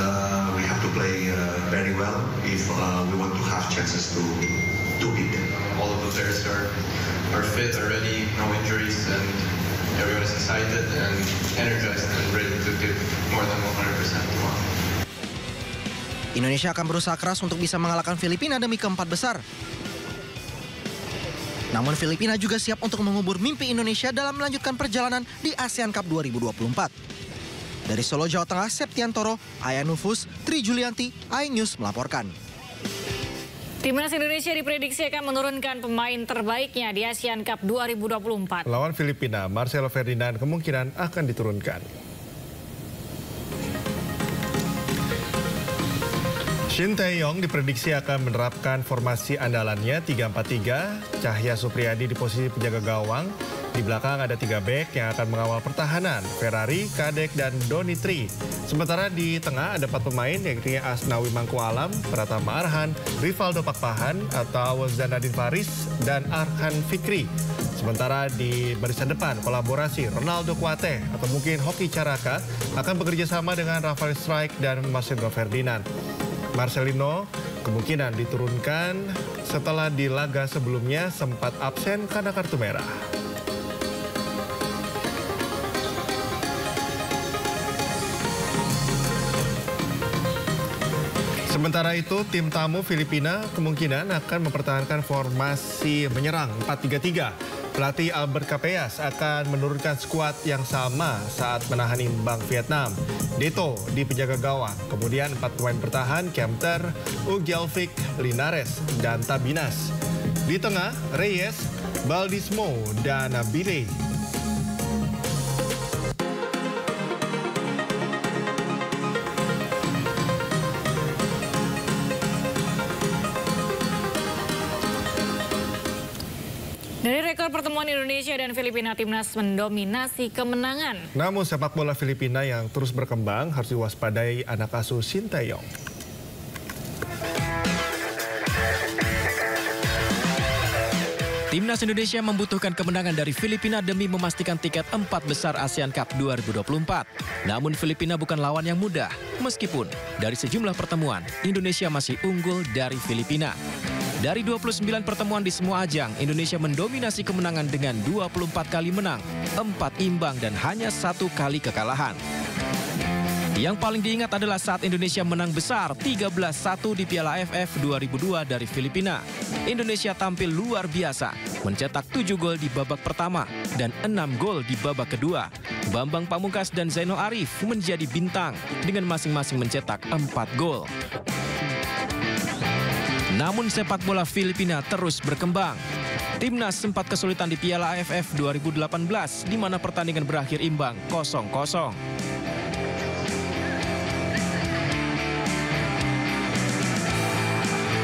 we have to play very well we want to have chances to beat them. All of the players are fit, are ready, no injuries, and everyone is excited and energized and ready to give more than 100% tomorrow. Indonesia akan berusaha keras untuk bisa mengalahkan Filipina demi keempat besar. Namun Filipina juga siap untuk mengubur mimpi Indonesia dalam melanjutkan perjalanan di ASEAN Cup 2024. Dari Solo, Jawa Tengah, Septiantoro, Aya Nufus, Tri Julianti, iNews melaporkan. Timnas Indonesia diprediksi akan menurunkan pemain terbaiknya di ASEAN Cup 2024. Lawan Filipina, Marcelo Ferdinand kemungkinan akan diturunkan. Shin Tae-yong diprediksi akan menerapkan formasi andalannya 3-4-3, Cahya Supriyadi di posisi penjaga gawang. Di belakang ada 3 bek yang akan mengawal pertahanan, Ferrari, Kadek, dan Donitri. Sementara di tengah ada 4 pemain, yakni Asnawi Mangku Alam, Pratama Arhan, Rivaldo Pakpahan atau Zanadin Faris, dan Arhan Fikri. Sementara di barisan depan, kolaborasi Ronaldo Kuate atau mungkin Hoki Caraka akan bekerja sama dengan Rafael Strike dan Marcelo Ferdinand. Marcelino kemungkinan diturunkan setelah di laga sebelumnya sempat absen karena kartu merah. Sementara itu, tim tamu Filipina kemungkinan akan mempertahankan formasi menyerang 4-3-3. Pelatih Albert Capellas akan menurunkan skuad yang sama saat menahan imbang Vietnam. Deto di penjaga gawang, kemudian 4 pemain bertahan, Kemter, Ugyalvik, Linares, dan Tabinas. Di tengah, Reyes, Baldismo, dan Bile. Dari rekor pertemuan Indonesia dan Filipina, timnas mendominasi kemenangan. Namun sepak bola Filipina yang terus berkembang harus diwaspadai anak asuh Shin Tae-yong. Timnas Indonesia membutuhkan kemenangan dari Filipina demi memastikan tiket 4 besar ASEAN Cup 2024. Namun Filipina bukan lawan yang mudah, meskipun dari sejumlah pertemuan Indonesia masih unggul dari Filipina. Dari 29 pertemuan di semua ajang, Indonesia mendominasi kemenangan dengan 24 kali menang, 4 imbang dan hanya 1 kali kekalahan. Yang paling diingat adalah saat Indonesia menang besar 13-1 di Piala AFF 2002 dari Filipina. Indonesia tampil luar biasa, mencetak 7 gol di babak pertama dan 6 gol di babak kedua. Bambang Pamungkas dan Zainal Arif menjadi bintang dengan masing-masing mencetak 4 gol. Namun sepak bola Filipina terus berkembang. Timnas sempat kesulitan di Piala AFF 2018 di mana pertandingan berakhir imbang 0-0.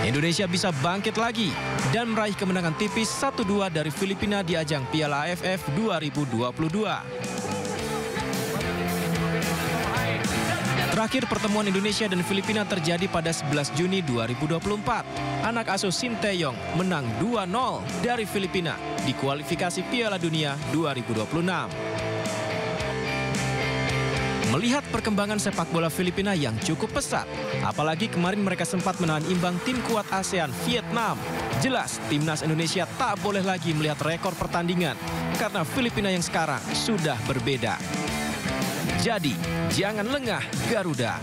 Indonesia bisa bangkit lagi dan meraih kemenangan tipis 1-2 dari Filipina di ajang Piala AFF 2022. Terakhir pertemuan Indonesia dan Filipina terjadi pada 11 Juni 2024. Anak asuh Shin Tae-yong menang 2-0 dari Filipina di kualifikasi Piala Dunia 2026. Melihat perkembangan sepak bola Filipina yang cukup pesat, apalagi kemarin mereka sempat menahan imbang tim kuat ASEAN Vietnam. Jelas timnas Indonesia tak boleh lagi melihat rekor pertandingan karena Filipina yang sekarang sudah berbeda. Jadi, jangan lengah Garuda.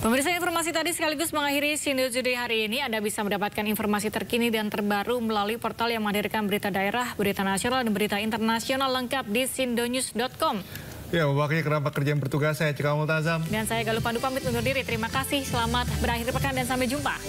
Pemirsa, informasi tadi sekaligus mengakhiri Sindo Today hari ini. Anda bisa mendapatkan informasi terkini dan terbaru melalui portal yang menghadirkan berita daerah, berita nasional, dan berita internasional lengkap di sindonews.com. Ya, mewakili keramba kerja yang bertugas, saya Cika Multazam. Dan saya Galuh Pandu pamit undur diri. Terima kasih, selamat berakhir pekan dan sampai jumpa.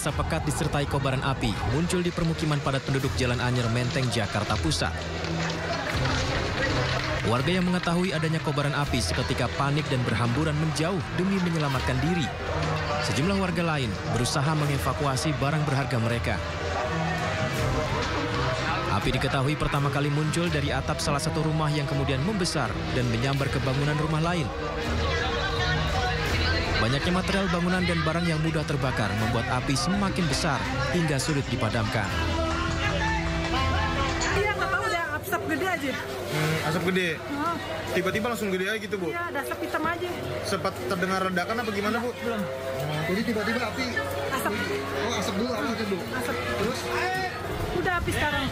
asap pekat disertai kobaran api muncul di permukiman padat penduduk Jalan Anyer, Menteng, Jakarta Pusat. Warga yang mengetahui adanya kobaran api seketika panik dan berhamburan menjauh demi menyelamatkan diri. Sejumlah warga lain berusaha mengevakuasi barang berharga mereka. Api diketahui pertama kali muncul dari atap salah satu rumah yang kemudian membesar dan menyambar ke bangunan rumah lain. Banyaknya material bangunan dan barang yang mudah terbakar membuat api semakin besar hingga sulit dipadamkan. Iya, nggak tahu udah asap gede aja. Asap gede? Tiba-tiba langsung gede aja gitu, Bu? Iya, ada asap hitam aja. Sempat terdengar ledakan apa gimana, Bu? Belum. Jadi tiba-tiba api? Asap. Oh, asap dulu awalnya, Bu? Asap. Terus? Udah api sekarang.